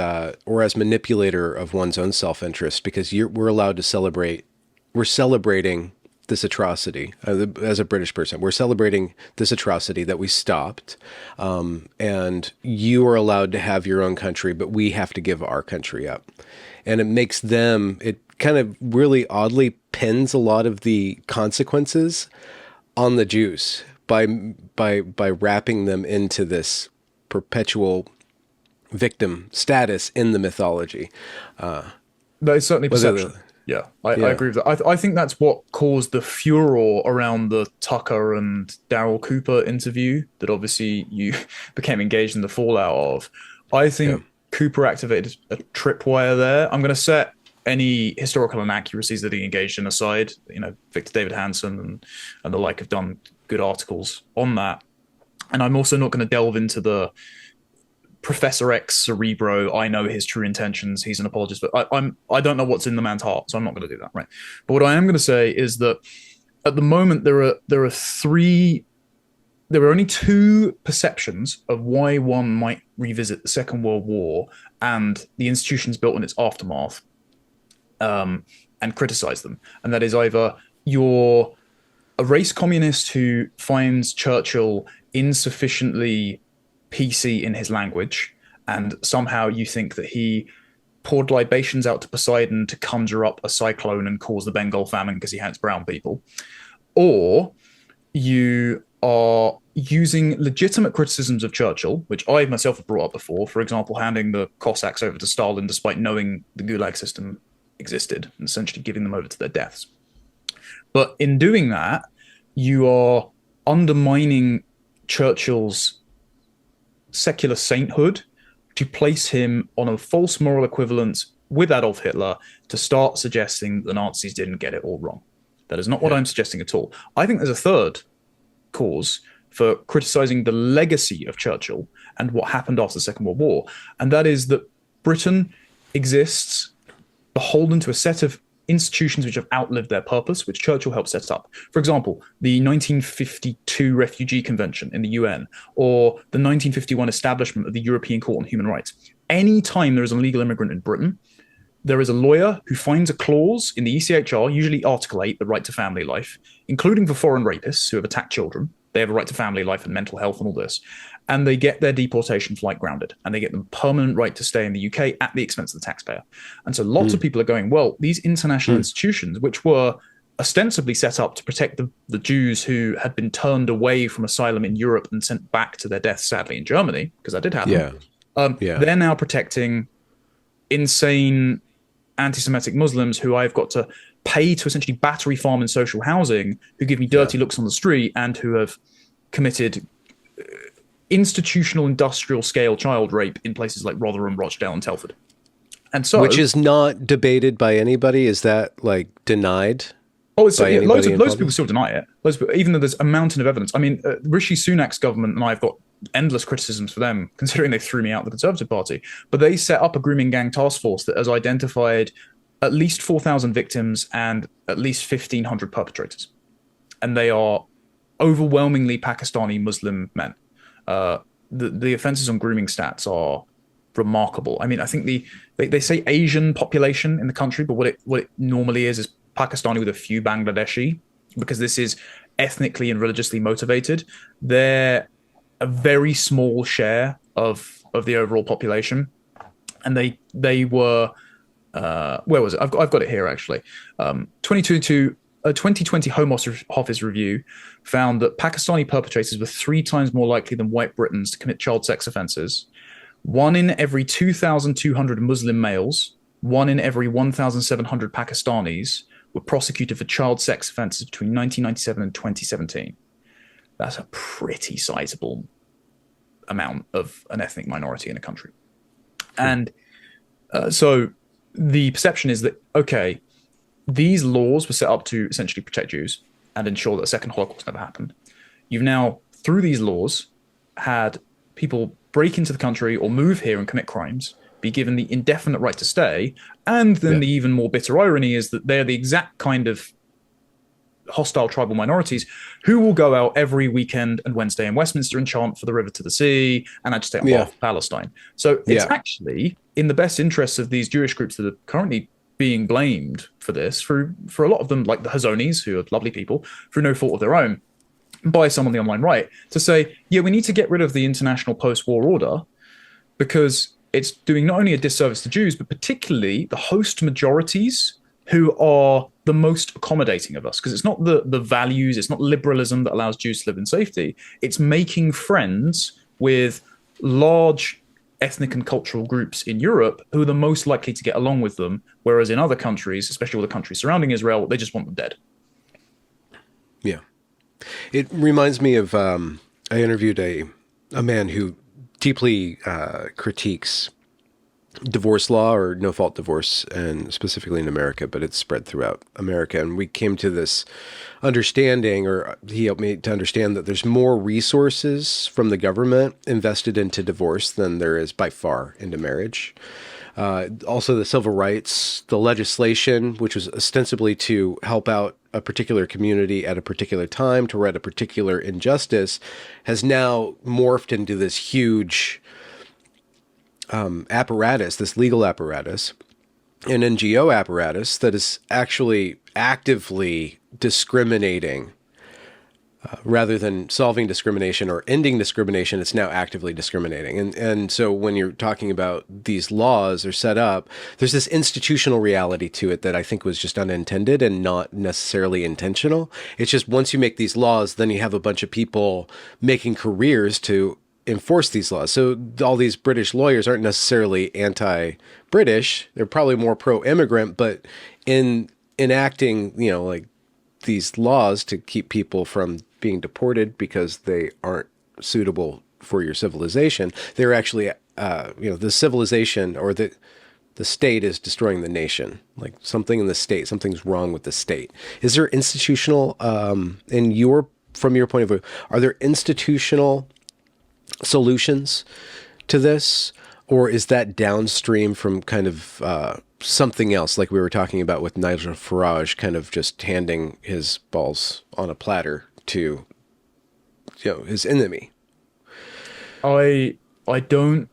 manipulator of one's own self-interest, because we're allowed to celebrate. We're celebrating this atrocity as a British person. We're celebrating this atrocity that we stopped, and you are allowed to have your own country, but we have to give our country up. And it makes them. It kind of really oddly pins a lot of the consequences on the Jews by wrapping them into this perpetual victim status in the mythology. That is certainly perception. Yeah, I Yeah. agree with that. I think that's what caused the furor around the Tucker and Daryl Cooper interview that obviously you became engaged in the fallout of. I Yeah. think Cooper activated a tripwire there. I'm going to set any historical inaccuracies that he engaged in aside. You know, Victor David Hanson and the like have done good articles on that. And I'm also not going to delve into the Professor X Cerebro. I know his true intentions. He's an apologist, but I don't know what's in the man's heart, so I'm not going to do that. Right. But what I am going to say is that at the moment there are only two perceptions of why one might revisit the Second World War and the institutions built in its aftermath, and criticize them, and that is either you're a race communist who finds Churchill insufficiently PC in his language, and somehow you think that he poured libations out to Poseidon to conjure up a cyclone and cause the Bengal famine because he hates brown people, or you are using legitimate criticisms of Churchill, which I myself have brought up before. For example, handing the Cossacks over to Stalin despite knowing the Gulag system existed and essentially giving them over to their deaths. But in doing that, you are undermining Churchill's secular sainthood to place him on a false moral equivalence with Adolf Hitler to start suggesting the Nazis didn't get it all wrong. That is not what I'm suggesting at all. I think there's a third cause for criticizing the legacy of Churchill and what happened after the Second World War, and that is that Britain exists beholden to a set of institutions which have outlived their purpose, which Churchill helped set up. For example, the 1952 Refugee Convention in the UN, or the 1951 establishment of the European Court on Human Rights. Anytime there is an illegal immigrant in Britain, there is a lawyer who finds a clause in the ECHR, usually Article 8, the right to family life, including for foreign rapists who have attacked children. They have a right to family life and mental health and all this. And they get their deportation flight grounded, and they get them permanent right to stay in the UK at the expense of the taxpayer. And so lots of people are going, well, these international institutions, which were ostensibly set up to protect the Jews who had been turned away from asylum in Europe and sent back to their deaths, sadly, in Germany, because that did happen. They're now protecting insane anti-Semitic Muslims who I've got to pay to essentially battery farm in social housing, who give me dirty looks on the street, and who have committed institutional industrial scale child rape in places like Rotherham, Rochdale, and Telford. And so, which is not debated by anybody. Is that like denied? Oh, it's, yeah, loads of people still deny it. Even though there's a mountain of evidence. I mean, Rishi Sunak's government, and I've got endless criticisms for them, considering they threw me out of the Conservative Party. But they set up a grooming gang task force that has identified at least 4,000 victims and at least 1,500 perpetrators. And they are overwhelmingly Pakistani Muslim men. The offenses on grooming stats are remarkable. I mean, I think they say Asian population in the country, but what it normally is Pakistani with a few Bangladeshi, because this is ethnically and religiously motivated. They're a very small share of the overall population, and they were where was it? I've got it here actually. 2020 Home Office review found that Pakistani perpetrators were 3 times more likely than white Britons to commit child sex offences. 1 in every 2,200 Muslim males, 1 in every 1,700 Pakistanis were prosecuted for child sex offences between 1997 and 2017. That's a pretty sizable amount of an ethnic minority in a country. And so the perception is that, okay, these laws were set up to essentially protect Jews and ensure that a second Holocaust never happened. You've now, through these laws, had people break into the country or move here and commit crimes, be given the indefinite right to stay, and then the even more bitter irony is that they're the exact kind of hostile tribal minorities who will go out every weekend and Wednesday in Westminster and chant for the river to the sea and agitate on behalf of Palestine. So it's actually in the best interests of these Jewish groups that are currently being blamed for this, for a lot of them, like the Hazonis, who are lovely people, through no fault of their own, by some on the online right, to say, yeah, we need to get rid of the international post-war order because it's doing not only a disservice to Jews, but particularly the host majorities who are the most accommodating of us. Because it's not the values, it's not liberalism that allows Jews to live in safety. It's making friends with large ethnic and cultural groups in Europe who are the most likely to get along with them, whereas in other countries, especially all the countries surrounding Israel, they just want them dead. Yeah. It reminds me of I interviewed a man who deeply critiques divorce law or no fault divorce, and specifically in America, but it's spread throughout America. And we came to this understanding, or he helped me to understand, that there's more resources from the government invested into divorce than there is by far into marriage. Also, the civil rights, the legislation, which was ostensibly to help out a particular community at a particular time to right a particular injustice, has now morphed into this huge apparatus, this legal apparatus, an NGO apparatus that is actually actively discriminating. Rather than solving discrimination or ending discrimination, it's now actively discriminating. And so when you're talking about these laws are set up, there's this institutional reality to it that I think was just unintended and not necessarily intentional. It's just once you make these laws, then you have a bunch of people making careers to enforce these laws. So all these British lawyers aren't necessarily anti-British. They're probably more pro-immigrant, but in enacting, like these laws to keep people from being deported because they aren't suitable for your civilization, they're actually, the civilization or the state is destroying the nation. Like something in the state, something's wrong with the state. Is there institutional, from your point of view, are there institutional solutions to this, or is that downstream from kind of something else, like we were talking about with Nigel Farage, kind of just handing his balls on a platter to his enemy? I don't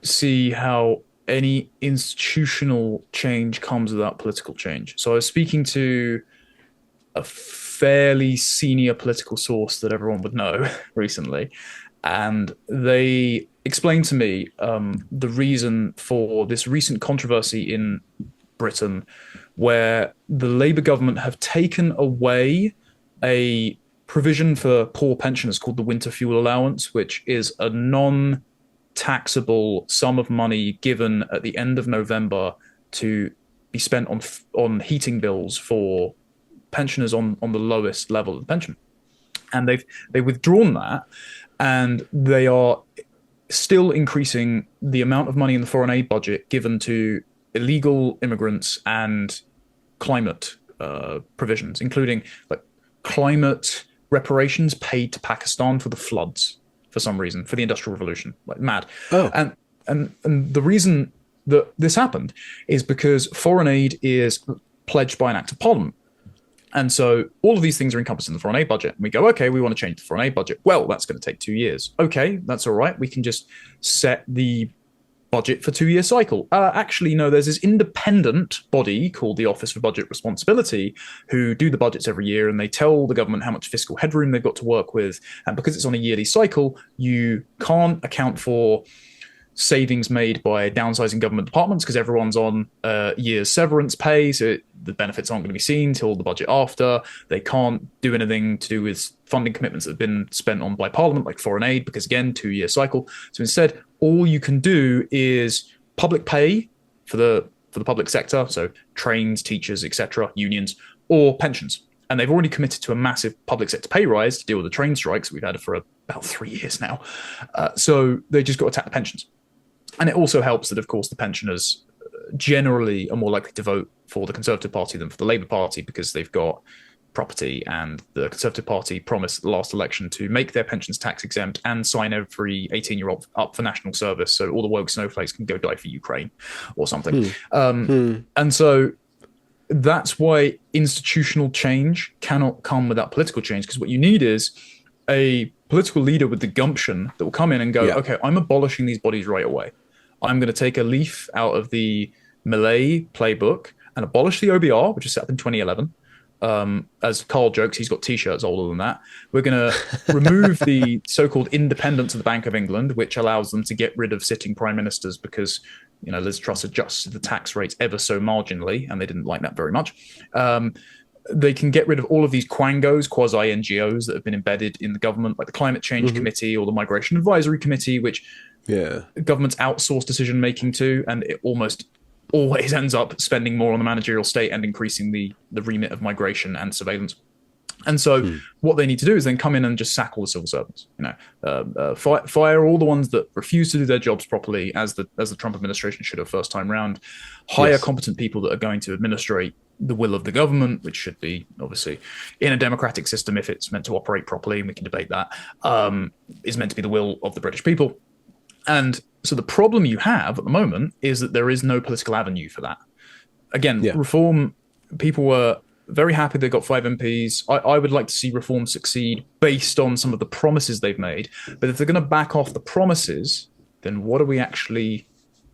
see how any institutional change comes without political change. So I was speaking to a fairly senior political source that everyone would know recently, and they explained to me the reason for this recent controversy in Britain, where the Labour government have taken away a provision for poor pensioners called the winter fuel allowance, which is a non-taxable sum of money given at the end of November to be spent on heating bills for pensioners on the lowest level of the pension. And they've withdrawn that, and they are still increasing the amount of money in the foreign aid budget given to illegal immigrants and climate provisions, including like climate reparations paid to Pakistan for the floods for some reason, for the Industrial Revolution, like mad. Oh, And the reason that this happened is because foreign aid is pledged by an act of parliament. And so all of these things are encompassed in the foreign aid budget. And we go, okay, we want to change the foreign aid budget. Well, that's going to take 2 years. Okay, that's all right. We can just set the budget for 2-year cycle. Actually, no, there's this independent body called the Office for Budget Responsibility who do the budgets every year, and they tell the government how much fiscal headroom they've got to work with. And because it's on a yearly cycle, you can't account for savings made by downsizing government departments because everyone's on a year's severance pay, so the benefits aren't going to be seen till the budget after. They can't do anything to do with funding commitments that have been spent on by Parliament, like foreign aid, because again, 2-year cycle. So instead, all you can do is public pay for the public sector, so trains, teachers, etc., unions, or pensions. And they've already committed to a massive public sector pay rise to deal with the train strikes we've had for about 3 years now. So they just got to attack the pensions. And it also helps that, of course, the pensioners generally are more likely to vote for the Conservative Party than for the Labour Party because they've got property, and the Conservative Party promised at the last election to make their pensions tax exempt and sign every 18-year-old up for national service so all the woke snowflakes can go die for Ukraine or something. And so that's why institutional change cannot come without political change, because what you need is a political leader with the gumption that will come in and go, okay, I'm abolishing these bodies right away. I'm going to take a leaf out of the Malay playbook and abolish the OBR, which was set up in 2011. As Carl jokes, he's got T-shirts older than that. We're going to remove the so-called independence of the Bank of England, which allows them to get rid of sitting prime ministers because, Liz Truss adjusted the tax rates ever so marginally, and they didn't like that very much. They can get rid of all of these quangos, quasi-NGOs that have been embedded in the government, like the Climate Change Committee or the Migration Advisory Committee, which Yeah. Governments outsource decision making to, and it almost always ends up spending more on the managerial state and increasing the remit of migration and surveillance. And so Hmm. what they need to do is then come in and just sack all the civil servants. Fire all the ones that refuse to do their jobs properly, as the Trump administration should have first time round. Hire Yes. competent people that are going to administrate the will of the government, which should be obviously in a democratic system, if it's meant to operate properly, and we can debate that, is meant to be the will of the British people. And so the problem you have at the moment is that there is no political avenue for that. Again, Yeah. reform, people were very happy they got 5 MPs. I would like to see reform succeed based on some of the promises they've made. But if they're going to back off the promises, then what are we actually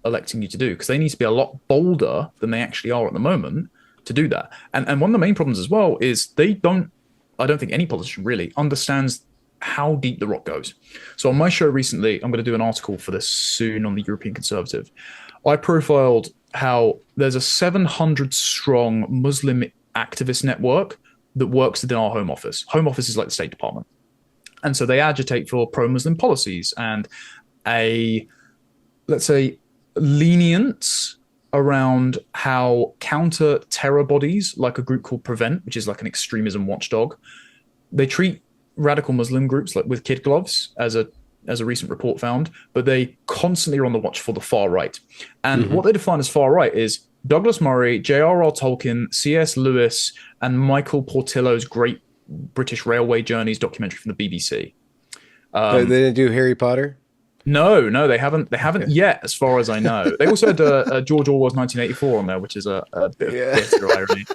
electing you to do? Because they need to be a lot bolder than they actually are at the moment to do that. And one of the main problems as well is I don't think any politician really understands how deep the rot goes. So on my show recently, I'm going to do an article for this soon on the European Conservative. I profiled how there's a 700 strong Muslim activist network that works within our Home Office. Home Office is like the State Department. And so they agitate for pro-Muslim policies and let's say, lenience around how counter-terror bodies, like a group called Prevent, which is like an extremism watchdog, they treat radical Muslim groups like with kid gloves, as a recent report found, but they constantly are on the watch for the far right. And what they define as far right is Douglas Murray, J.R.R. Tolkien, C.S. Lewis, and Michael Portillo's Great British Railway Journeys documentary from the BBC. They didn't do Harry Potter? No, they haven't. They haven't yet, as far as I know. They also had George Orwell's 1984 on there, which is a bit of bitter irony.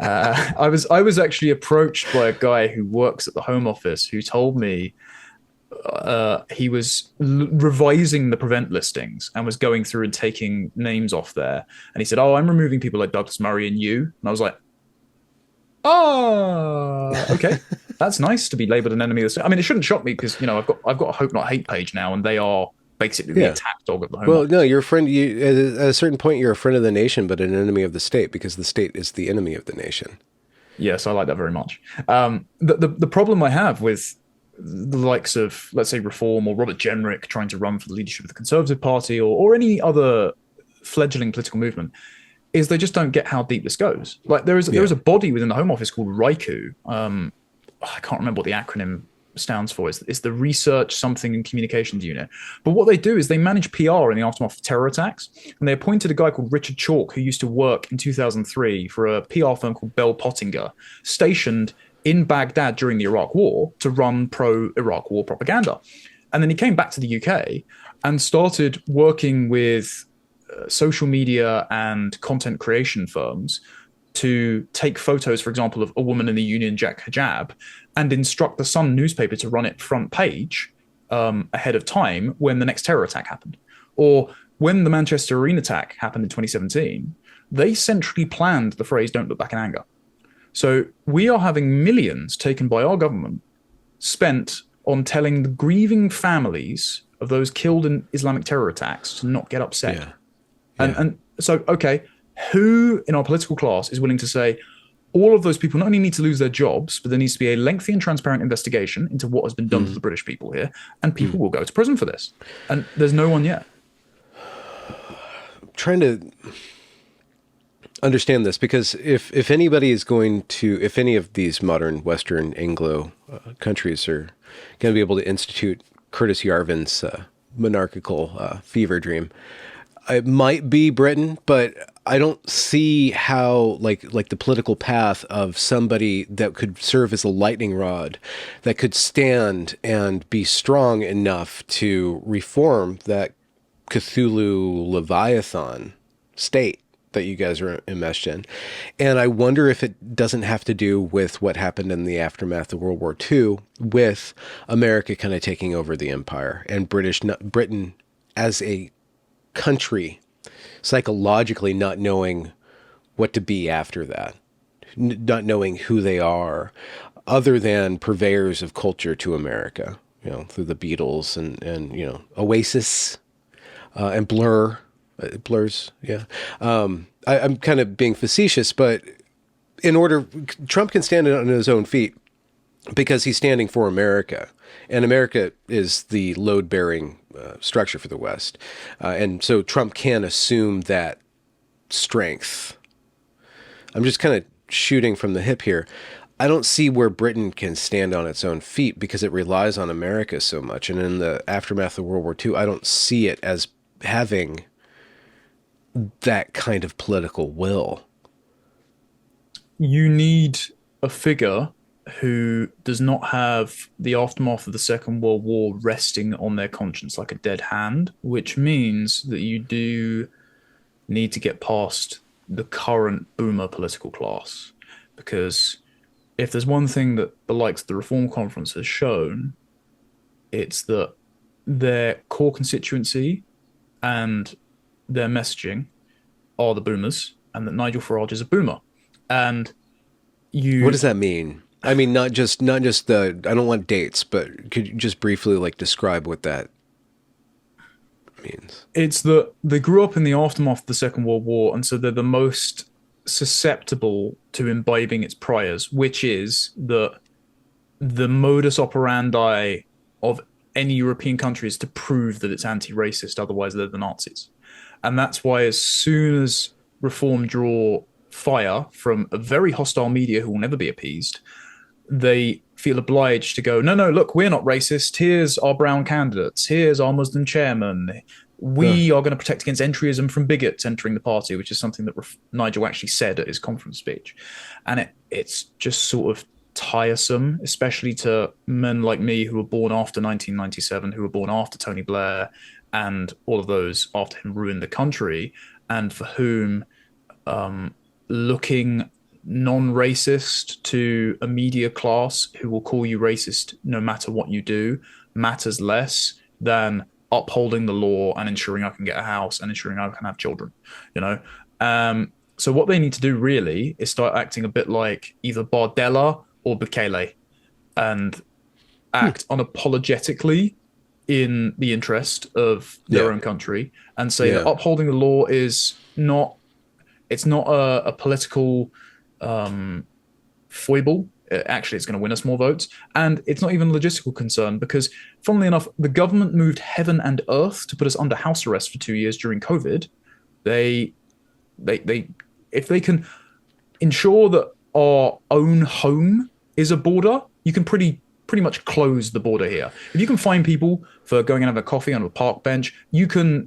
I was actually approached by a guy who works at the Home Office who told me he was revising the Prevent listings and was going through and taking names off there. And he said, "Oh, I'm removing people like Douglas Murray and you." And I was like, "Oh, okay, that's nice to be labelled an enemy of the state." I mean, it shouldn't shock me because I've got a Hope Not Hate page now, and they are basically the attack dog of the Home Office. No, you're a friend. At a certain point, you're a friend of the nation, but an enemy of the state, because the state is the enemy of the nation. Yes, I like that very much. The problem I have with the likes of, let's say, Reform or Robert Jenrick trying to run for the leadership of the Conservative Party or any other fledgling political movement is they just don't get how deep this goes. Like there is a body within the Home Office called RICU. I can't remember what the acronym stands for. It's the Research Something and Communications Unit. But what they do is they manage PR in the aftermath of terror attacks. And they appointed a guy called Richard Chalk, who used to work in 2003 for a PR firm called Bell Pottinger, stationed in Baghdad during the Iraq War to run pro-Iraq war propaganda. And then he came back to the UK and started working with social media and content creation firms to take photos, for example, of a woman in the Union Jack hijab and instruct the Sun newspaper to run it front page ahead of time when the next terror attack happened. Or when the Manchester Arena attack happened in 2017, they centrally planned the phrase "don't look back in anger." So we are having millions taken by our government spent on telling the grieving families of those killed in Islamic terror attacks to not get upset. Yeah. And so, okay, who in our political class is willing to say all of those people not only need to lose their jobs, but there needs to be a lengthy and transparent investigation into what has been done to the British people here, and people will go to prison for this. And there's no one yet. I'm trying to understand this, because if anybody is going to, if any of these modern Western Anglo countries are going to be able to institute Curtis Yarvin's monarchical fever dream, it might be Britain, but I don't see how like the political path of somebody that could serve as a lightning rod, that could stand and be strong enough to reform that Cthulhu Leviathan state that you guys are enmeshed in. And I wonder if it doesn't have to do with what happened in the aftermath of World War II, with America kind of taking over the empire and Britain as a country psychologically not knowing what to be after that, not knowing who they are other than purveyors of culture to America, through the Beatles and Oasis and Blurs. Yeah. I'm kind of being facetious, but Trump can stand on his own feet because he's standing for America, and America is the load-bearing structure for the West, and so Trump can assume that strength. I'm just kind of shooting from the hip here. I don't see where Britain can stand on its own feet because it relies on America so much, and in the aftermath of World War II, I don't see it as having that kind of political will. You need a figure who does not have the aftermath of the Second World War resting on their conscience like a dead hand, which means that you do need to get past the current boomer political class. Because if there's one thing that the likes of the Reform Conference has shown, it's that their core constituency and their messaging are the boomers, and that Nigel Farage is a boomer. And What you does that mean? I mean, not just the. I don't want dates, but could you just briefly like describe what that means? it's that they grew up in the aftermath of the Second World War, and so they're the most susceptible to imbibing its priors, which is that the modus operandi of any European country is to prove that it's anti-racist, otherwise they're the Nazis. And that's why as soon as reform draw fire from a very hostile media who will never be appeased, they feel obliged to go, no, no, look, we're not racist. Here's our brown candidates. Here's our Muslim chairman. Huh. We are going to protect against entryism from bigots entering the party, which is something that Nigel actually said at his conference speech. And it's just sort of tiresome, especially to men like me who were born after 1997, who were born after Tony Blair and all of those after him ruined the country, and for whom looking non-racist to a media class who will call you racist no matter what you do matters less than upholding the law and ensuring I can get a house and ensuring I can have children, you know? So what they need to do really is start acting a bit like either Bardella or Bukele and act unapologetically in the interest of their Yeah. own country and say that Yeah. upholding the law is not it's not a political foible. Actually, it's going to win us more votes. And it's not even a logistical concern because, funnily enough, the government moved heaven and earth to put us under house arrest for 2 years during COVID. They, if they can ensure that our own home is a border, you can pretty much close the border here. If you can find people for going and have a coffee on a park bench, you can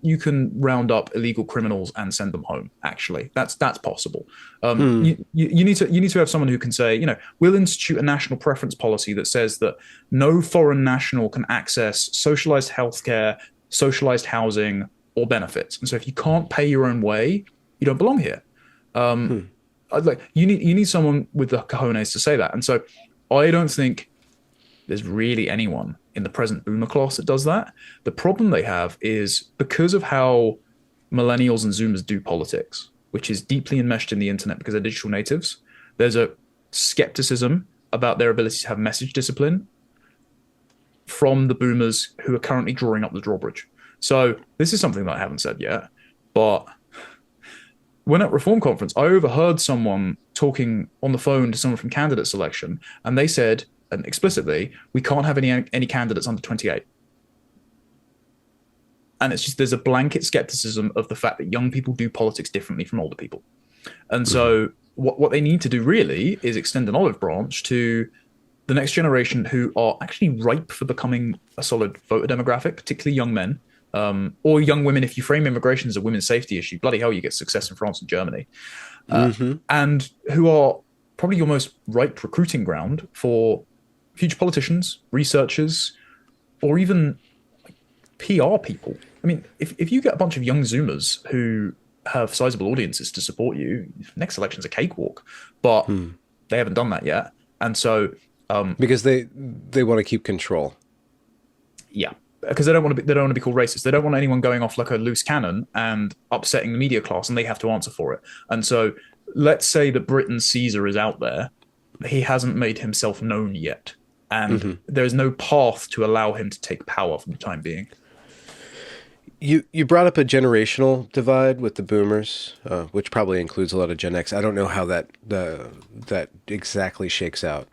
round up illegal criminals and send them home. Actually, that's possible. You need to have someone who can say, we'll institute a national preference policy that says that no foreign national can access socialized healthcare, socialized housing, or benefits. And so, if you can't pay your own way, you don't belong here. Like you need someone with the cojones to say that. And so, I don't think there's really anyone in the present boomer class that does that. The problem they have is because of how millennials and Zoomers do politics, which is deeply enmeshed in the internet because they're digital natives, there's a skepticism about their ability to have message discipline from the boomers who are currently drawing up the drawbridge. So this is something that I haven't said yet, but when at Reform Conference, I overheard someone talking on the phone to someone from candidate selection, and they said, and explicitly, we can't have any candidates under 28. And it's just there's a blanket skepticism of the fact that young people do politics differently from older people. And so what they need to do really is extend an olive branch to the next generation who are actually ripe for becoming a solid voter demographic, particularly young men, or young women. If you frame immigration as a women's safety issue, bloody hell, you get success in France and Germany. And who are probably your most ripe recruiting ground for future politicians, researchers, or even PR people. I mean, if you get a bunch of young Zoomers who have sizable audiences to support you, next election's a cakewalk. But they haven't done that yet. And so because they want to keep control. Yeah. Because they don't want to be called racist. They don't want anyone going off like a loose cannon and upsetting the media class, and they have to answer for it. And so let's say that Britain's Caesar is out there. He hasn't made himself known yet. And there is no path to allow him to take power for the time being. You brought up a generational divide with the boomers, which probably includes a lot of Gen X. I don't know how that exactly shakes out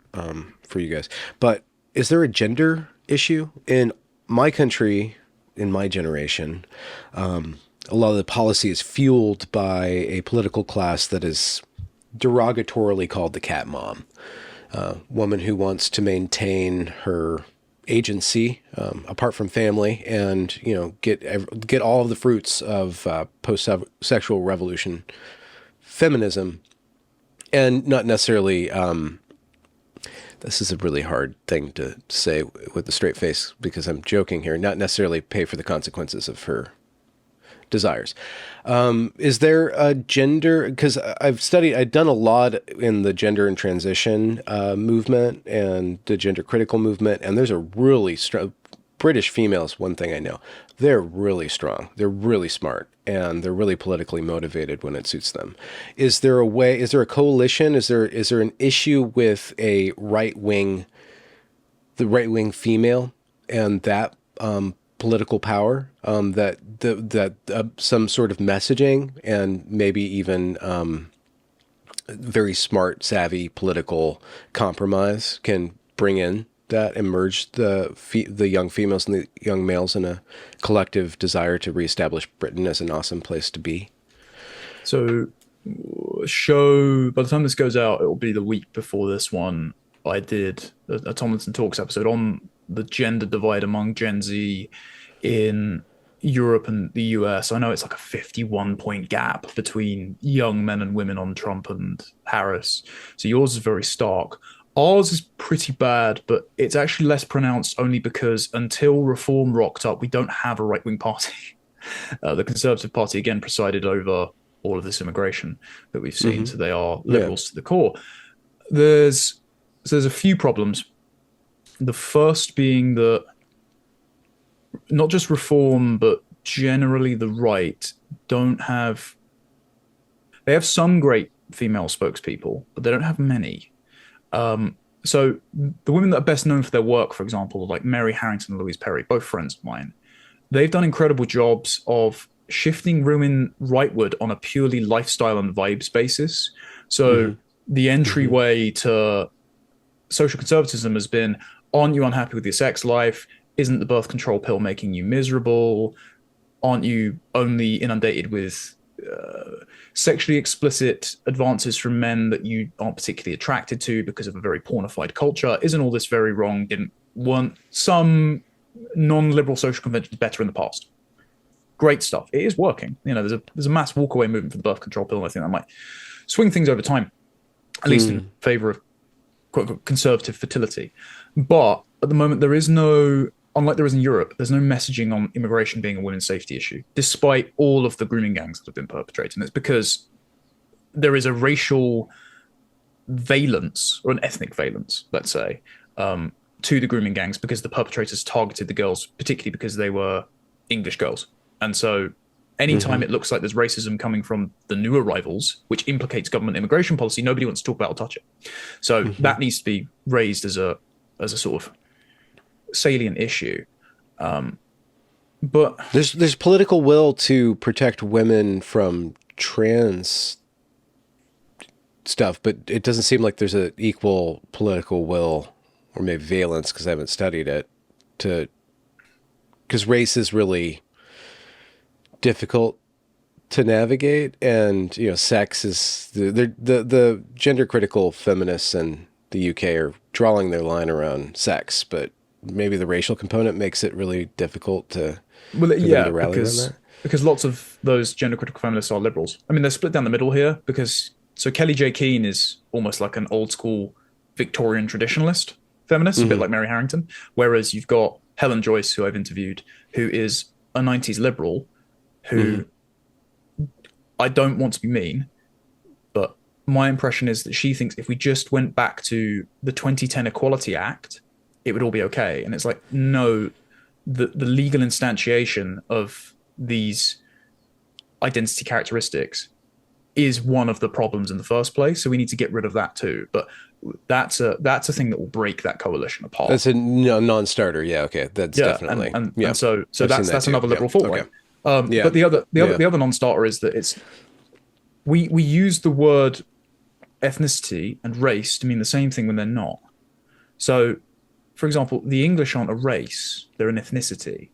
for you guys. But is there a gender issue in my country, in my generation? A lot of the policy is fueled by a political class that is derogatorily called the cat mom, woman who wants to maintain her agency apart from family, and get all of the fruits of post-sexual revolution feminism, and not necessarily. This is a really hard thing to say with a straight face because I'm joking here. Not necessarily pay for the consequences of her desires. Is there a gender? Because I've done a lot in the gender and transition movement and the gender critical movement, and there's a really strong British females. One thing I know, they're really strong. They're really smart, and they're really politically motivated when it suits them. Is there a way? Is there a coalition? Is there an issue with the right wing female and that political power, that some sort of messaging and maybe even very smart, savvy political compromise can bring in that, emerge the young females and the young males in a collective desire to reestablish Britain as an awesome place to be? So, by the time this goes out, it will be the week before this one. I did a Tomlinson Talks episode on the gender divide among Gen Z in Europe and the US. I know it's like a 51-point gap between young men and women on Trump and Harris. So yours is very stark. Ours is pretty bad, but it's actually less pronounced only because until reform rocked up, we don't have a right-wing party. The Conservative Party, again, presided over all of this immigration that we've seen. So they are liberals to the core. There's a few problems. The first being that not just reform, but generally the right they have some great female spokespeople, but they don't have many. So the women that are best known for their work, for example, like Mary Harrington and Louise Perry, both friends of mine, they've done incredible jobs of shifting women rightward on a purely lifestyle and vibes basis. So the entryway to social conservatism has been, aren't you unhappy with your sex life? Isn't the birth control pill making you miserable? Aren't you only inundated with sexually explicit advances from men that you aren't particularly attracted to because of a very pornified culture? Isn't all this very wrong? Weren't some non-liberal social conventions better in the past? Great stuff. It is working. There's a mass walkaway movement for the birth control pill, and I think that might swing things over time, at least in favor of quote unquote conservative fertility. But at the moment, there is no, unlike there is in Europe, there's no messaging on immigration being a women's safety issue, despite all of the grooming gangs that have been perpetrated. And it's because there is a racial valence, or an ethnic valence, let's say, to the grooming gangs, because the perpetrators targeted the girls, particularly because they were English girls. And so anytime it looks like there's racism coming from the new arrivals, which implicates government immigration policy, nobody wants to talk about or touch it. So that needs to be raised as a sort of salient issue. But there's political will to protect women from trans stuff, but it doesn't seem like there's an equal political will, or maybe valence, because I haven't studied it, because race is really difficult to navigate, and sex is the gender critical feminists in the UK are drawing their line around sex, but maybe the racial component makes it really difficult to rally on that. Because lots of those gender critical feminists are liberals. I mean, they're split down the middle here, because so Kelly J. Keane is almost like an old school Victorian traditionalist feminist, a bit like Mary Harrington, whereas you've got Helen Joyce, who I've interviewed, who is a 90s liberal, who I don't want to be mean, but my impression is that she thinks if we just went back to the 2010 Equality Act, it would all be okay. And it's like, no, the legal instantiation of these identity characteristics is one of the problems in the first place. So we need to get rid of that too. But that's a thing that will break that coalition apart. That's a non-starter. Yeah. Okay. That's definitely. And so that's another liberal fault line. But Yeah. the Yeah. other non-starter is that we use the word ethnicity and race to mean the same thing when they're not. So, for example, the English aren't a race; they're an ethnicity,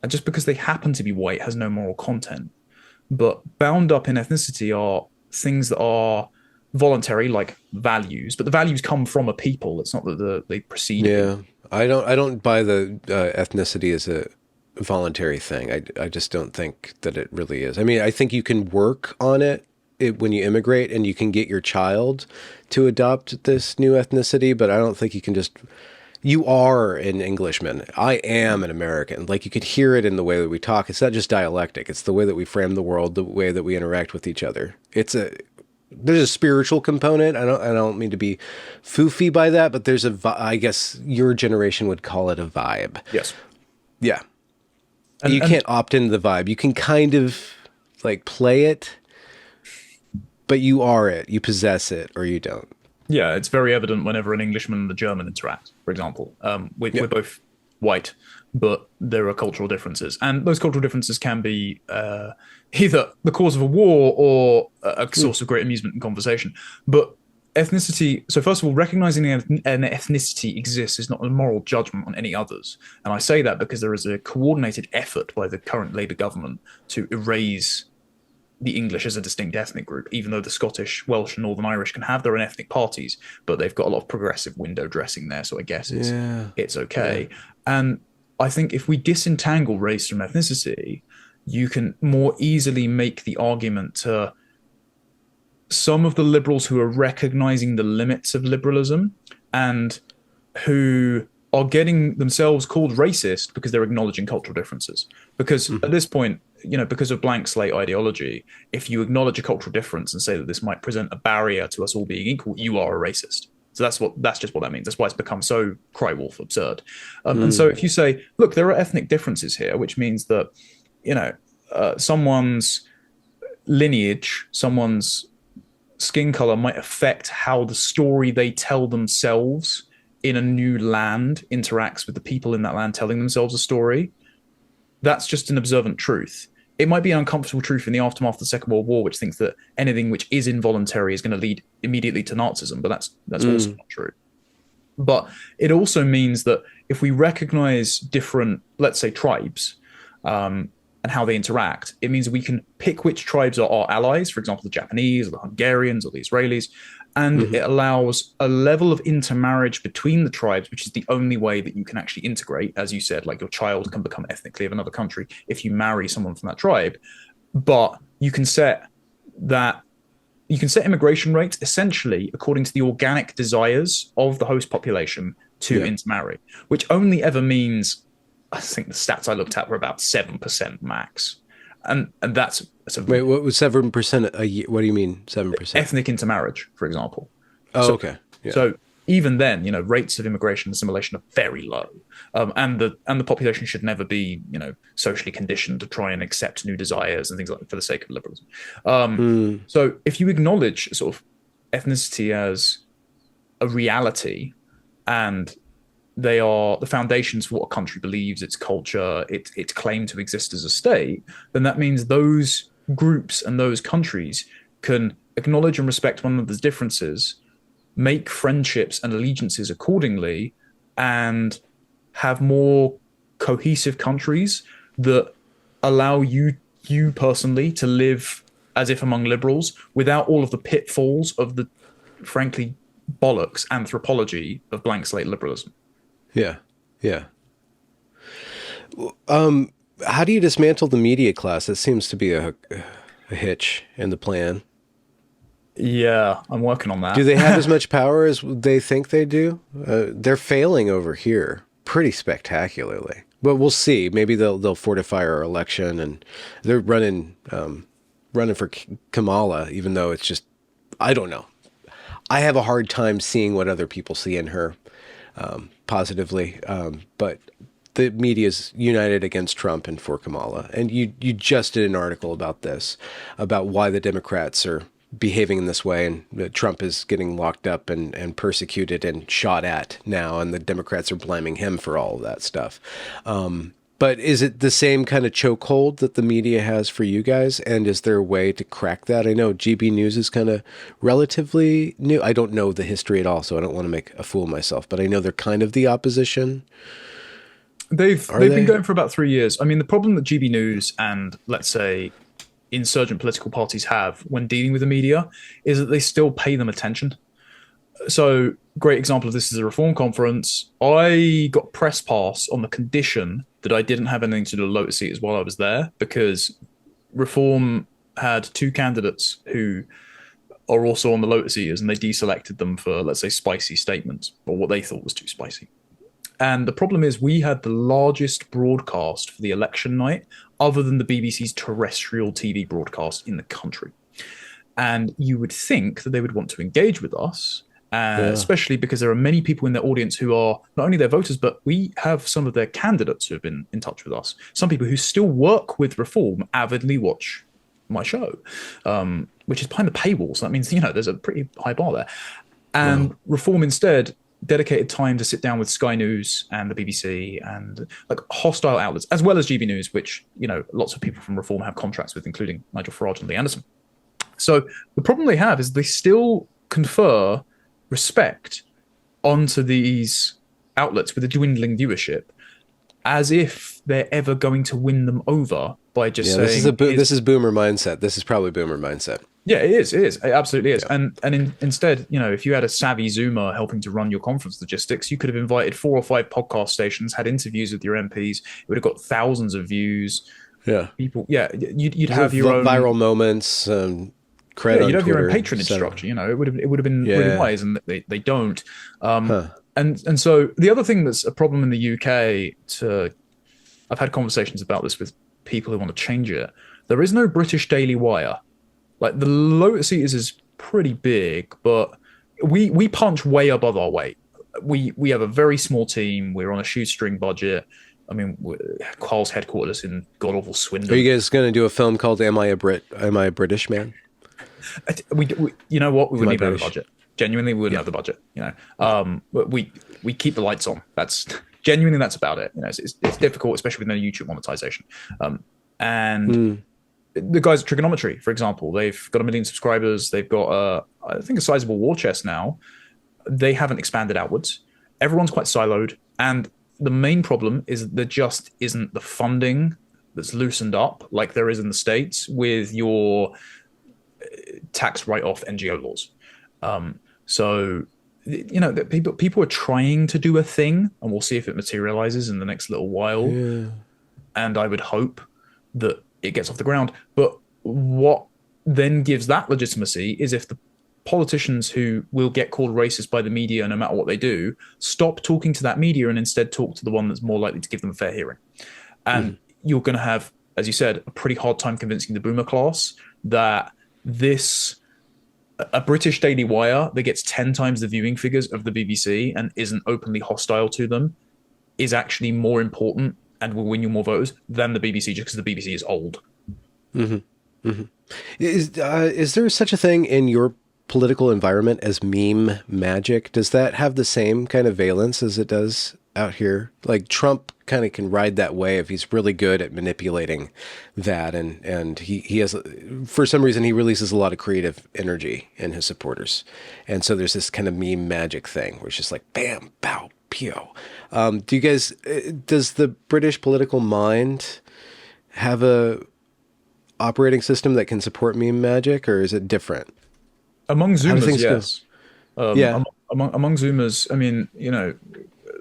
and just because they happen to be white has no moral content. But bound up in ethnicity are things that are voluntary, like values, but the values come from a people. It's not that they precede a Yeah. people. I don't buy the ethnicity as a voluntary thing. I just don't think that it really is. I mean, I think you can work on it when you immigrate and you can get your child to adopt this new ethnicity, but I don't think you can just, you are an Englishman. I am an American. Like you could hear it in the way that we talk. It's not just dialectic. It's the way that we frame the world, the way that we interact with each other. There's a spiritual component. I don't mean to be foofy by that, but I guess your generation would call it a vibe. Yes, Yeah. and You and can't opt into the vibe. You can kind of like play it, but you are it. You possess it or you don't. yeah, it's very evident whenever an Englishman and a German interact. For example, Yeah. we're both white, but there are cultural differences, and those cultural differences can be either the cause of a war or a Mm. source of great amusement and conversation. But ethnicity. So first of all, recognizing an ethnicity exists is not a moral judgment on any others, and I say that because there is a coordinated effort by the current Labour government to erase the English as a distinct ethnic group, even though the Scottish, Welsh, and Northern Irish can have their own ethnic parties, but they've got a lot of progressive window dressing there, so I guess Yeah. it's Yeah. okay. And I think if we disentangle race from ethnicity, you can more easily make the argument to some of the liberals who are recognizing the limits of liberalism and who are getting themselves called racist because they're acknowledging cultural differences. Because at Mhm. this point, because of blank slate ideology, if you acknowledge a cultural difference and say that this might present a barrier to us all being equal, you are a racist. So that's just what that means. That's why it's become so cry wolf absurd. And so Mm. if you say, look, there are ethnic differences here, which means that you know someone's lineage, someone's skin color might affect how the story they tell themselves in a new land interacts with the people in that land telling themselves a story. That's just an observant truth. It might be an uncomfortable truth in the aftermath of the Second World War, which thinks that anything which is involuntary is going to lead immediately to Nazism, but that's also Mm. not true. But it also means that if we recognize different, let's say, tribes, and how they interact, it means we can pick which tribes are our allies, for example, the Japanese or the Hungarians or the Israelis. And Hmm. it allows a level of intermarriage between the tribes, which is the only way that you can actually integrate. As you said, like your child can become ethnically of another country if you marry someone from that tribe. But that you can set immigration rates essentially according to the organic desires of the host population to Yeah. intermarry, which only ever means, I think the stats I looked at were about 7% max. And that's a Wait, what was 7% a year? What do you mean 7%? ethnic intermarriage, for example. Oh, So okay. Yeah. so even then, rates of immigration and assimilation are very low, and the population should never be socially conditioned to try and accept new desires and things like that for the sake of liberalism. Um, Mm. so if you acknowledge sort of ethnicity as a reality and they are the foundations for what a country believes, its culture, its claim to exist as a state, then that means those groups and those countries can acknowledge and respect one another's differences, make friendships and allegiances accordingly, and have more cohesive countries that allow you personally to live as if among liberals without all of the pitfalls of the frankly bollocks anthropology of blank slate liberalism. Yeah. Yeah. How do you dismantle the media class? That seems to be a hitch in the plan. Yeah, I'm working on Do they have as that. much power as they think they do? They're failing over here pretty spectacularly. But we'll see. Maybe they'll fortify our election, and they're running for Kamala, even though it's just, I don't know. I have a hard time seeing what other people see in her positively, but the media's united against Trump and for Kamala. And you just did an article about this, about why the Democrats are behaving in this way, and Trump is getting locked up and persecuted and shot at now, and the Democrats are blaming him for all of that stuff. But But is it the same kind of chokehold that the media has for you guys? And is there a way to crack that? I know GB News is kind of relatively new. I don't know the history at all, so I don't want to make a fool of myself, but I know they're kind of the opposition. Are They've been they? going for about 3 years. I mean, the problem that GB News and, let's say, insurgent political parties have when dealing with the media is that they still pay them attention. So, great example of this is a reform conference. I got press pass on the condition that I didn't have anything to do with Lotus Eaters while I was there, because reform had two candidates who are also on the Lotus Eaters, and they deselected them for, let's say, spicy statements, or what they thought was too spicy. And the problem is, we had the largest broadcast for the election night, other than the BBC's terrestrial TV broadcast in the country. And you would think that they would want to engage with us, Yeah. especially because there are many people in their audience who are not only their voters, but we have some of their candidates who have been in touch with us. Some people who still work with Reform avidly watch my show, which is behind the paywall. So that means, there's a pretty high bar there. And Wow. Reform instead dedicated time to sit down with Sky News and the BBC and like hostile outlets, as well as GB News, which, lots of people from Reform have contracts with, including Nigel Farage and Lee Anderson. So the problem they have is they still confer respect onto these outlets with a dwindling viewership, as if they're ever going to win them over by just Yeah, saying this is boomer mindset. This is probably boomer mindset. yeah, it is. It is. It absolutely is. Yeah. Instead, if you had a savvy Zoomer helping to run your conference logistics, you could have invited 4 or 5 podcast stations, had interviews with your MPs. It would have got thousands of views. Yeah. People, yeah, you'd have your own viral moments, yeah, cred on you'd have your own Twitter, patronage etc. structure. It would have been really Yeah. wise, and they don't. Um, Huh. and so the other thing that's a problem in the UK, I've had conversations about this with people who want to change it. There is no British Daily Wire. Like, the Lotus Eaters is pretty big, but we punch way above our weight. We have a very small team. We're on a shoestring budget. I mean, Carl's headquarters in god awful Are Swindon. you guys going to do a film called Am I a Brit? Am I a British man? You know what? We Am I wouldn't even have the British? budget. Genuinely, we wouldn't have the budget. We keep the lights on. That's about it. It's difficult, especially with no YouTube monetization. And the guys at Trigonometry, for example, they've got 1 million subscribers. They've got, I think, a sizable war chest now. They haven't expanded outwards. Everyone's quite siloed. And the main problem is that there just isn't the funding that's loosened up like there is in the States with your tax write-off NGO laws. So, people are trying to do a thing, and we'll see if it materializes in the next little while. Yeah. And I would hope that it gets off the ground. But what then gives that legitimacy is if the politicians who will get called racist by the media no matter what they do stop talking to that media and instead talk to the one that's more likely to give them a fair hearing. And you're going to have, as you said, a pretty hard time convincing the boomer class that a British Daily Wire that gets 10 times the viewing figures of the BBC and isn't openly hostile to them is actually more important and will win you more voters than the BBC, just because the BBC is old. Mm-hmm. Mm-hmm. Is there such a thing in your political environment as meme magic? Does that have the same kind of valence as it does out here? Like, Trump kind of can ride that wave. He's really good at manipulating that, and he has, for some reason, he releases a lot of creative energy in his supporters, and so there's this kind of meme magic thing where it's just like bam, pow, pew. Do you guys? Does the British political mind have a operating system that can support meme magic, or is it different? Among How do Zoomers, things go? yes. Yeah. Among Zoomers, I mean,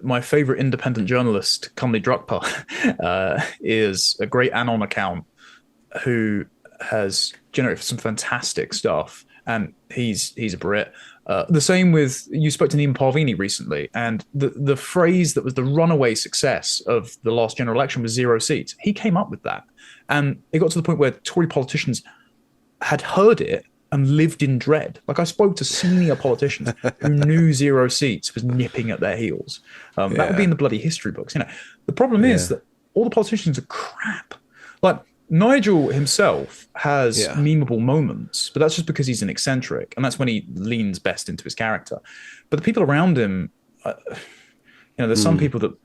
my favorite independent journalist, Cumley Drukpa, is a great Anon account who has generated some fantastic stuff, and he's a Brit. The same with, you spoke to Nima Parvini recently, and the phrase that was the runaway success of the last general election was 0 seats. He came up with that, and it got to the point where Tory politicians had heard it and lived in dread. Like, I spoke to senior politicians who knew 0 seats was nipping at their heels. That would be in the bloody history books. The problem is that all the politicians are crap. Like, Nigel himself has memeable moments, but that's just because he's an eccentric, and that's when he leans best into his character. But the people around him, there's some people that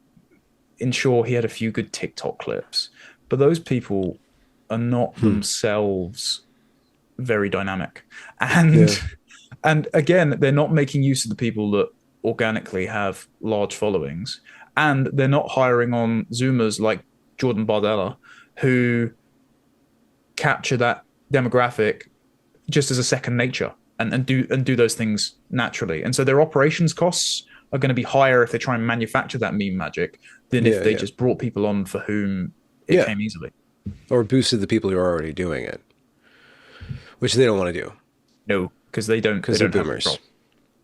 ensure he had a few good TikTok clips. But those people are not Hmm. themselves very dynamic. Yeah. And again, they're not making use of the people that organically have large followings. And they're not hiring on Zoomers like Jordan Bardella, who capture that demographic just as a second nature and do those things naturally. And so their operations costs are going to be higher if they try and manufacture that meme magic than if Yeah. they Yeah. just brought people on for whom it Yeah. came easily. Or boosted the people who are already doing it, which they don't want to do No, because they because they're don't have boomers. control.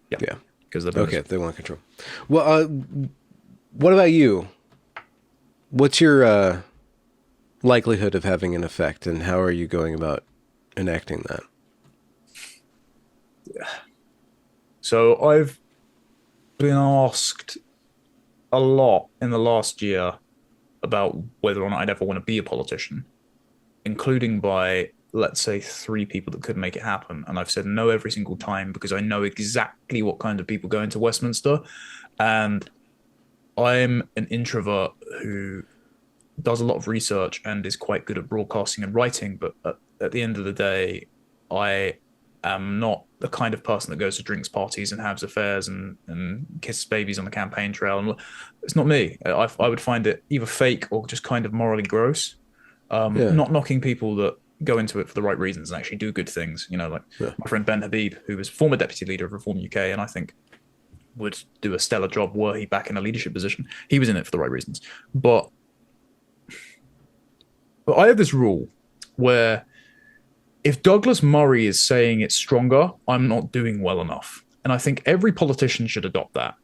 Yeah, Yeah. because they're boomers. Okay. They want control. Well, what about you? What's your likelihood of having an effect, and how are you going about enacting that? So I've been asked a lot in the last year about whether or not I'd ever want to be a politician, including by, let's say, three people that could make it happen. And I've said no every single time because I know exactly what kind of people go into Westminster. And I'm an introvert who does a lot of research and is quite good at broadcasting and writing. But at the end of the day, I am not the kind of person that goes to drinks parties and has affairs and kisses babies on the campaign trail. And it's not me. I would find it either fake or just kind of morally gross. Yeah. Not knocking people that go into it for the right reasons and actually do good things. You know, like Yeah. my friend Ben Habib, who was former deputy leader of Reform UK, and I think would do a stellar job were he back in a leadership position. He was in it for the right reasons. But I have this rule where if Douglas Murray is saying it's stronger, I'm not doing well enough. And I think every politician should adopt that.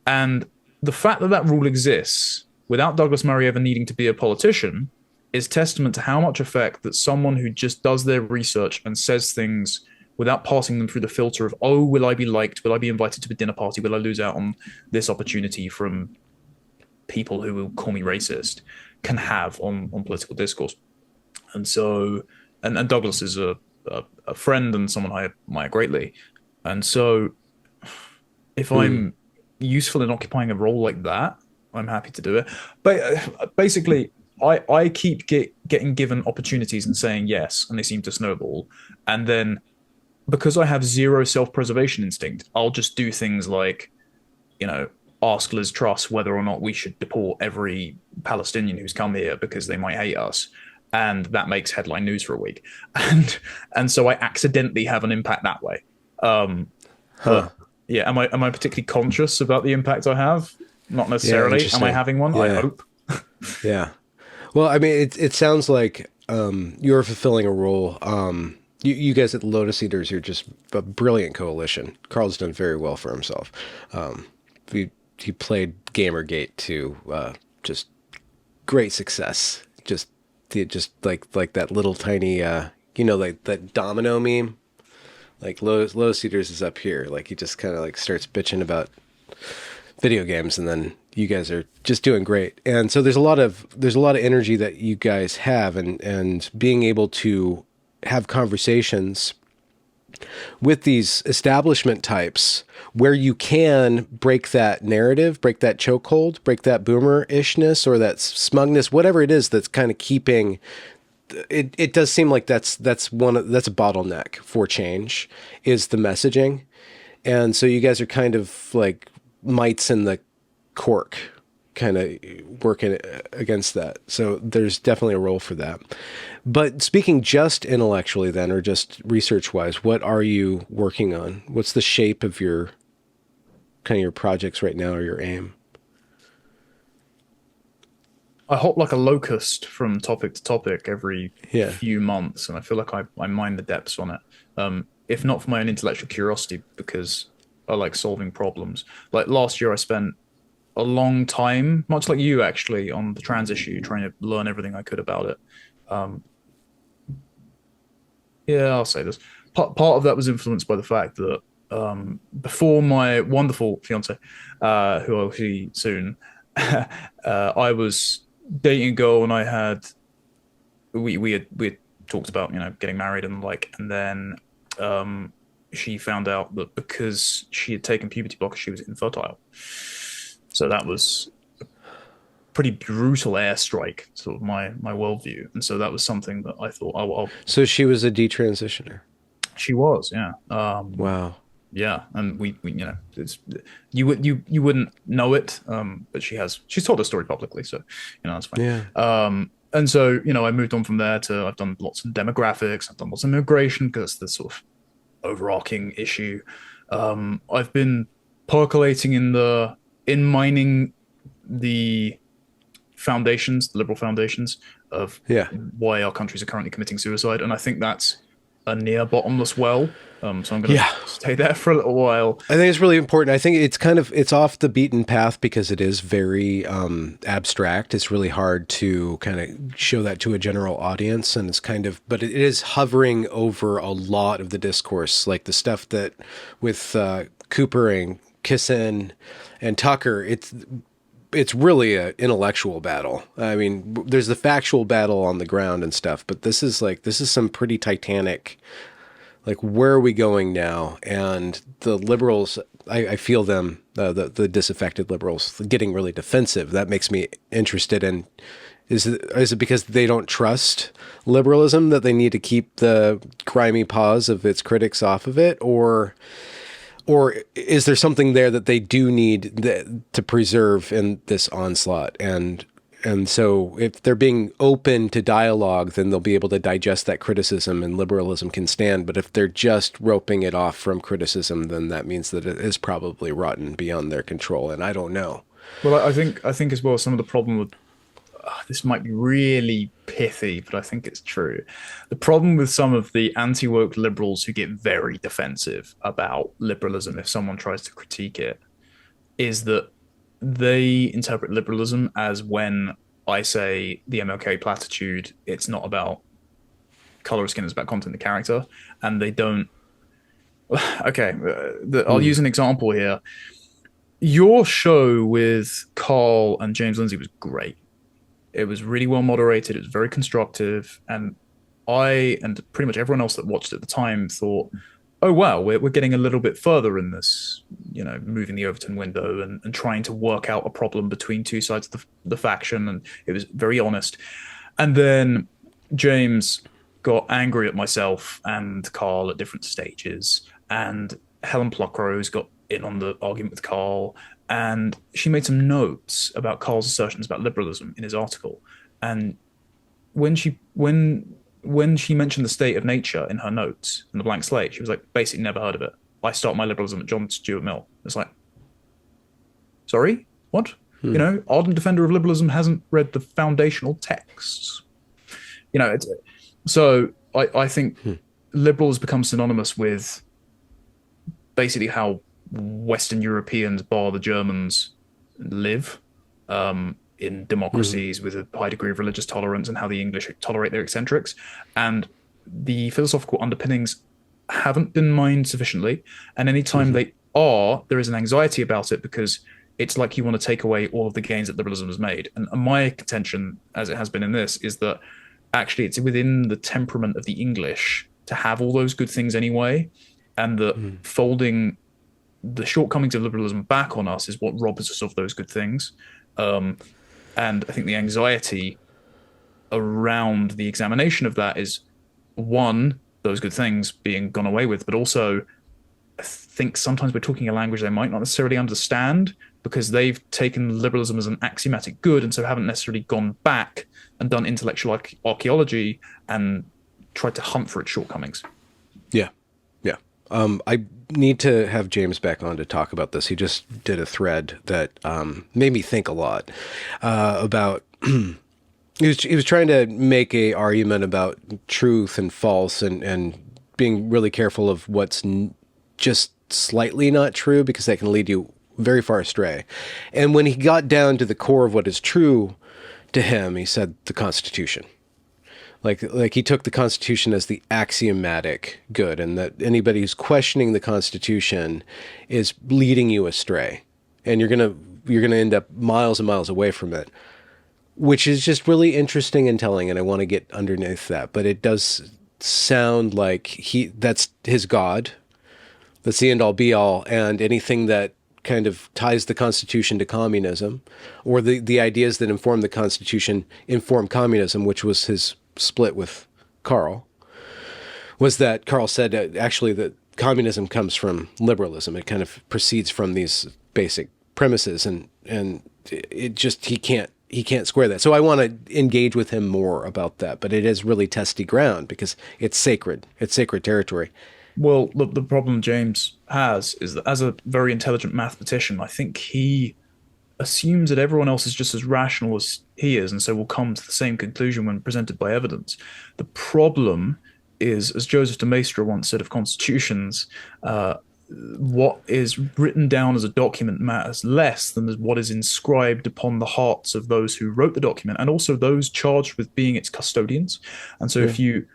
And the fact that that rule exists without Douglas Murray ever needing to be a politician is testament to how much effect that someone who just does their research and says things without passing them through the filter of, oh, will I be liked? Will I be invited to a dinner party? Will I lose out on this opportunity from people who will call me racist? Can have on political discourse. And so, and Douglas is a friend and someone I admire greatly. And so, if Hmm. I'm useful in occupying a role like that, I'm happy to do it. But basically, I keep getting given opportunities and saying yes, and they seem to snowball. And then because I have zero self preservation instinct, I'll just do things like, you know, ask Liz Truss whether or not we should deport every Palestinian who's come here because they might hate us. And that makes headline news for a week. And and so I accidentally have an impact that way. Huh. But yeah, am I particularly conscious about the impact I have? Not Yeah. necessarily. Am I Interesting. having one? I Yeah. hope. Yeah. Well, I mean, it sounds like you're fulfilling a role. You guys at the Lotus Eaters are just a brilliant coalition. Carl's done very well for himself. Um, he played Gamergate to just great success. Just like that little tiny like that domino meme. Like Lotus Eaters is up here. Like he just kind of like starts bitching about video games, and then you guys are just doing great. And so there's a lot of energy that you guys have, and being able to have conversations with these establishment types where you can break that narrative, break that chokehold, break that boomer-ishness or that smugness, whatever it is that's kind of keeping it does seem like that's a bottleneck for change is the messaging. And so you guys are kind of like mites in the cork, kind of working against that. So there's definitely a role for that. But speaking just intellectually then, or just research wise, what are you working on? What's the shape of your kind of your projects right now, or your aim? I hop like a locust from topic to topic every Yeah. few months, and I feel like I mine the depths on it. If not for my own intellectual curiosity, because I like solving problems. Like last year, I spent a long time, much like you actually, on the trans issue, trying to learn everything I could about it. Um, yeah, I'll say this. Part of that was influenced by the fact that before my wonderful fiance, who I'll see soon, I was dating a girl, and I had we had talked about getting married and like, and then she found out that because she had taken puberty blockers, she was infertile. So that was pretty brutal airstrike, sort of my worldview. And so that was something that I thought, oh, So she was a detransitioner. she was, yeah. Wow. Yeah, and we you wouldn't know it, but she's told her story publicly, so that's fine. Yeah. And so I moved on from there to I've done lots of demographics, I've done lots of immigration because it's the sort of overarching issue. I've been percolating in mining the foundations, the liberal foundations of Yeah. why our countries are currently committing suicide, and I think that's a near bottomless well. So I'm going to Yeah. stay there for a little while. I think it's really important. I think it's off the beaten path because it is very abstract. It's really hard to kind of show that to a general audience, and but it is hovering over a lot of the discourse, like the stuff that with Coopering, Kissen, and Tucker. It's really an intellectual battle. I mean, there's the factual battle on the ground and stuff, but this is some pretty titanic. Like, where are we going now? And the liberals, I feel them, the disaffected liberals, getting really defensive. That makes me interested in, is it because they don't trust liberalism that they need to keep the grimy paws of its critics off of it? Or is there something there that they do need to preserve in this onslaught? And so if they're being open to dialogue, then they'll be able to digest that criticism and liberalism can stand. But if they're just roping it off from criticism, then that means that it is probably rotten beyond their control. And I don't know. Well, I think as well, some of the problem with this might be really pithy, but I think it's true. The problem with some of the anti-woke liberals who get very defensive about liberalism if someone tries to critique it is that they interpret liberalism as when I say the MLK platitude, it's not about color of skin, it's about content and character. And they don't. Okay, I'll use an example here. Your show with Carl and James Lindsay was great. It was really well moderated. It was very constructive. And I and pretty much everyone else that watched at the time thought, oh, wow, we're getting a little bit further in this, moving the Overton window and trying to work out a problem between two sides of the faction. And it was very honest. And then James got angry at myself and Carl at different stages. And Helen Pluckrose got in on the argument with Carl. And she made some notes about Carl's assertions about liberalism in his article. And when she mentioned the state of nature in her notes in the blank slate, she was like, basically never heard of it. I start my liberalism at John Stuart Mill. It's like, sorry, what? Ardent defender of liberalism hasn't read the foundational texts. So I think liberal has become synonymous with basically how Western Europeans, bar the Germans, live in democracies with a high degree of religious tolerance, and how the English tolerate their eccentrics. And the philosophical underpinnings haven't been mined sufficiently. And anytime they are, there is an anxiety about it because it's like you want to take away all of the gains that liberalism has made. And my contention, as it has been in this, is that actually it's within the temperament of the English to have all those good things anyway, and that folding the shortcomings of liberalism back on us is what robs us of those good things. And I think the anxiety around the examination of that is, one, those good things being gone away with, but also I think sometimes we're talking a language they might not necessarily understand because they've taken liberalism as an axiomatic good and so haven't necessarily gone back and done intellectual archaeology and tried to hunt for its shortcomings. Yeah. Yeah. I need to have James back on to talk about this. He just did a thread that made me think a lot about. He was trying to make a argument about truth and false and being really careful of what's just slightly not true because that can lead you very far astray. And when he got down to the core of what is true to him, he said the Constitution. Like he took the Constitution as the axiomatic good, and that anybody who's questioning the Constitution is leading you astray, and you're gonna end up miles and miles away from it, which is just really interesting and telling. And I want to get underneath that, but it does sound like that's his God, that's the end all be all, and anything that kind of ties the Constitution to communism, or the ideas that inform the Constitution inform communism, which was his split with Karl, was that Karl said actually that communism comes from liberalism. It kind of proceeds from these basic premises, and it just he can't square that. So I want to engage with him more about that, but it is really testy ground because it's sacred. It's sacred territory. Well, the problem James has is that as a very intelligent mathematician, I think he assumes that everyone else is just as rational as he is, and so will come to the same conclusion when presented by evidence. The problem is, as Joseph de Maistre once said of constitutions, what is written down as a document matters less than what is inscribed upon the hearts of those who wrote the document, and also those charged with being its custodians. And so if you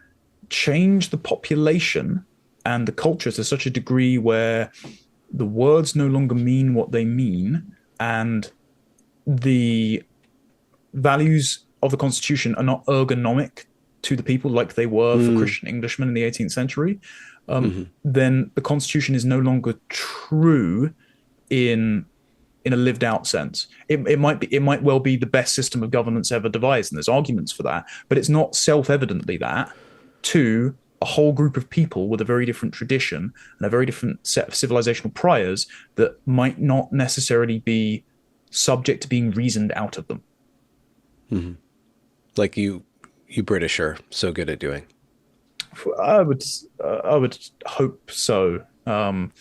change the population and the culture to such a degree where the words no longer mean what they mean, and the values of the Constitution are not ergonomic to the people like they were for Christian Englishmen in the 18th century, then the Constitution is no longer true in a lived out sense. It might well be the best system of governance ever devised, and there's arguments for that, but it's not self-evidently that to a whole group of people with a very different tradition and a very different set of civilizational priors that might not necessarily be subject to being reasoned out of them. Mm-hmm. Like you British are so good at doing. I would hope so. Perhaps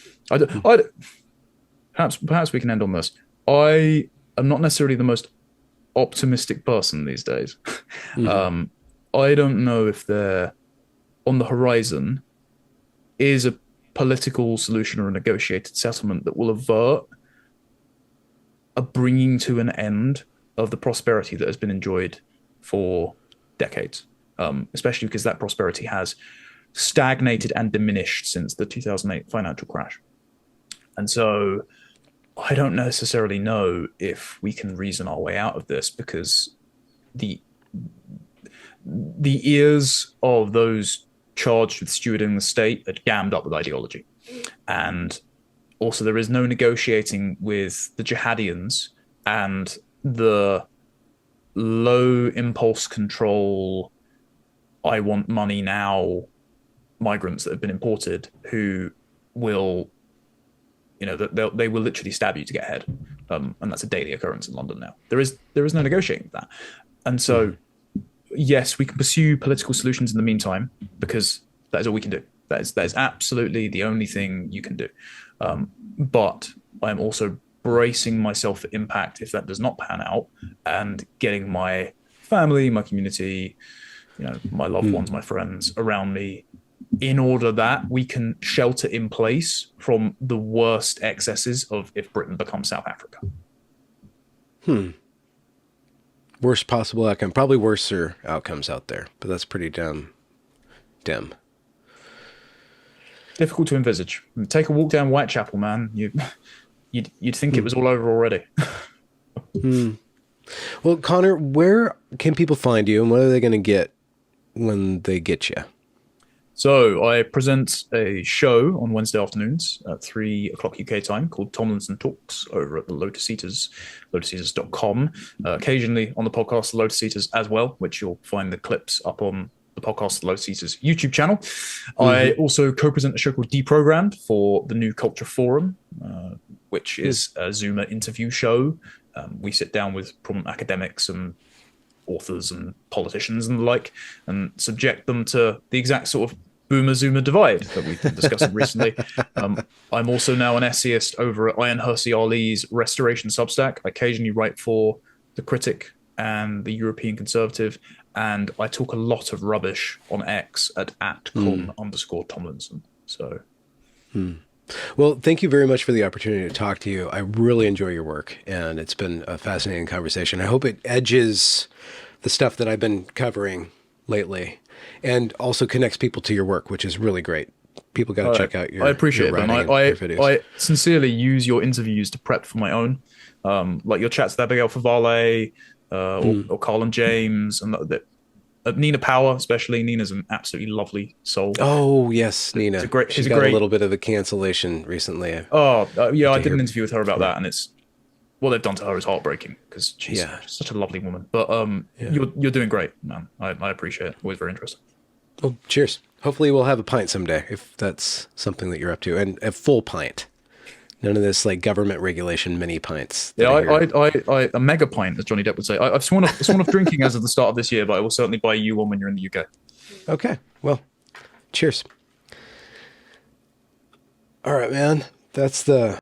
we can end on this. I am not necessarily the most optimistic person these days. Mm-hmm. I don't know if there on the horizon is a political solution or a negotiated settlement that will avert a bringing to an end of the prosperity that has been enjoyed for decades, especially because that prosperity has stagnated and diminished since the 2008 financial crash. And so I don't necessarily know if we can reason our way out of this, because the ears of those charged with stewarding the state are jammed up with ideology. And also there is no negotiating with the jihadians and the low impulse control, I want money now migrants that have been imported, who will, they will literally stab you to get ahead. And that's a daily occurrence in London now. There is no negotiating with that. And so yes, we can pursue political solutions in the meantime, because that is all we can do. That is absolutely the only thing you can do. But I'm also bracing myself for impact if that does not pan out, and getting my family, my community, my loved ones, my friends around me, in order that we can shelter in place from the worst excesses of if Britain becomes South Africa. Worst possible outcome. Probably worser outcomes out there, but that's pretty dim. Difficult to envisage. Take a walk down Whitechapel, man. You'd think it was all over already. Well, Connor, where can people find you, and what are they going to get when they get you? So I present a show on Wednesday afternoons at 3 o'clock UK time called Tomlinson Talks over at the Lotus Eaters, lotuseaters.com. Occasionally on the podcast, the Lotus Eaters as well, which you'll find the clips up on the podcast, the Lotus Eaters YouTube channel. I also co-present a show called Deprogrammed for the New Culture Forum, which is a Zoomer interview show. We sit down with prominent academics and authors and politicians and the like, and subject them to the exact sort of boomer-zoomer divide that we've been discussing recently. I'm also now an essayist over at Ian Hersey Ali's Restoration Substack. I occasionally write for The Critic and The European Conservative, and I talk a lot of rubbish on X at @con_Tomlinson. So... Well, thank you very much for the opportunity to talk to you. I really enjoy your work, and it's been a fascinating conversation. I hope it edges the stuff that I've been covering lately, and also connects people to your work, which is really great. People got to check out your. I appreciate your it, man. your videos. I sincerely use your interviews to prep for my own, like your chats with Abigail Favale, or Carl and James, and Nina Power, especially. Nina's an absolutely lovely soul. Oh, yes, It's a Nina. great. She It's a got a great. little bit of a cancellation recently. I Oh, yeah. had I to did an hear interview with her about from her. that, and it's what they've done to her is heartbreaking because she's Yeah, such a lovely woman. But yeah. you're doing great, man. I appreciate it. Always very interesting. Well, cheers. Hopefully we'll have a pint someday if that's something that you're up to. And a full pint. None of this like government regulation mini pints Yeah, that I hear. a mega pint, as Johnny Depp would say. I've sworn off drinking as of the start of this year, but I will certainly buy you one when you're in the UK. Okay. Well, cheers. All right, man. That's the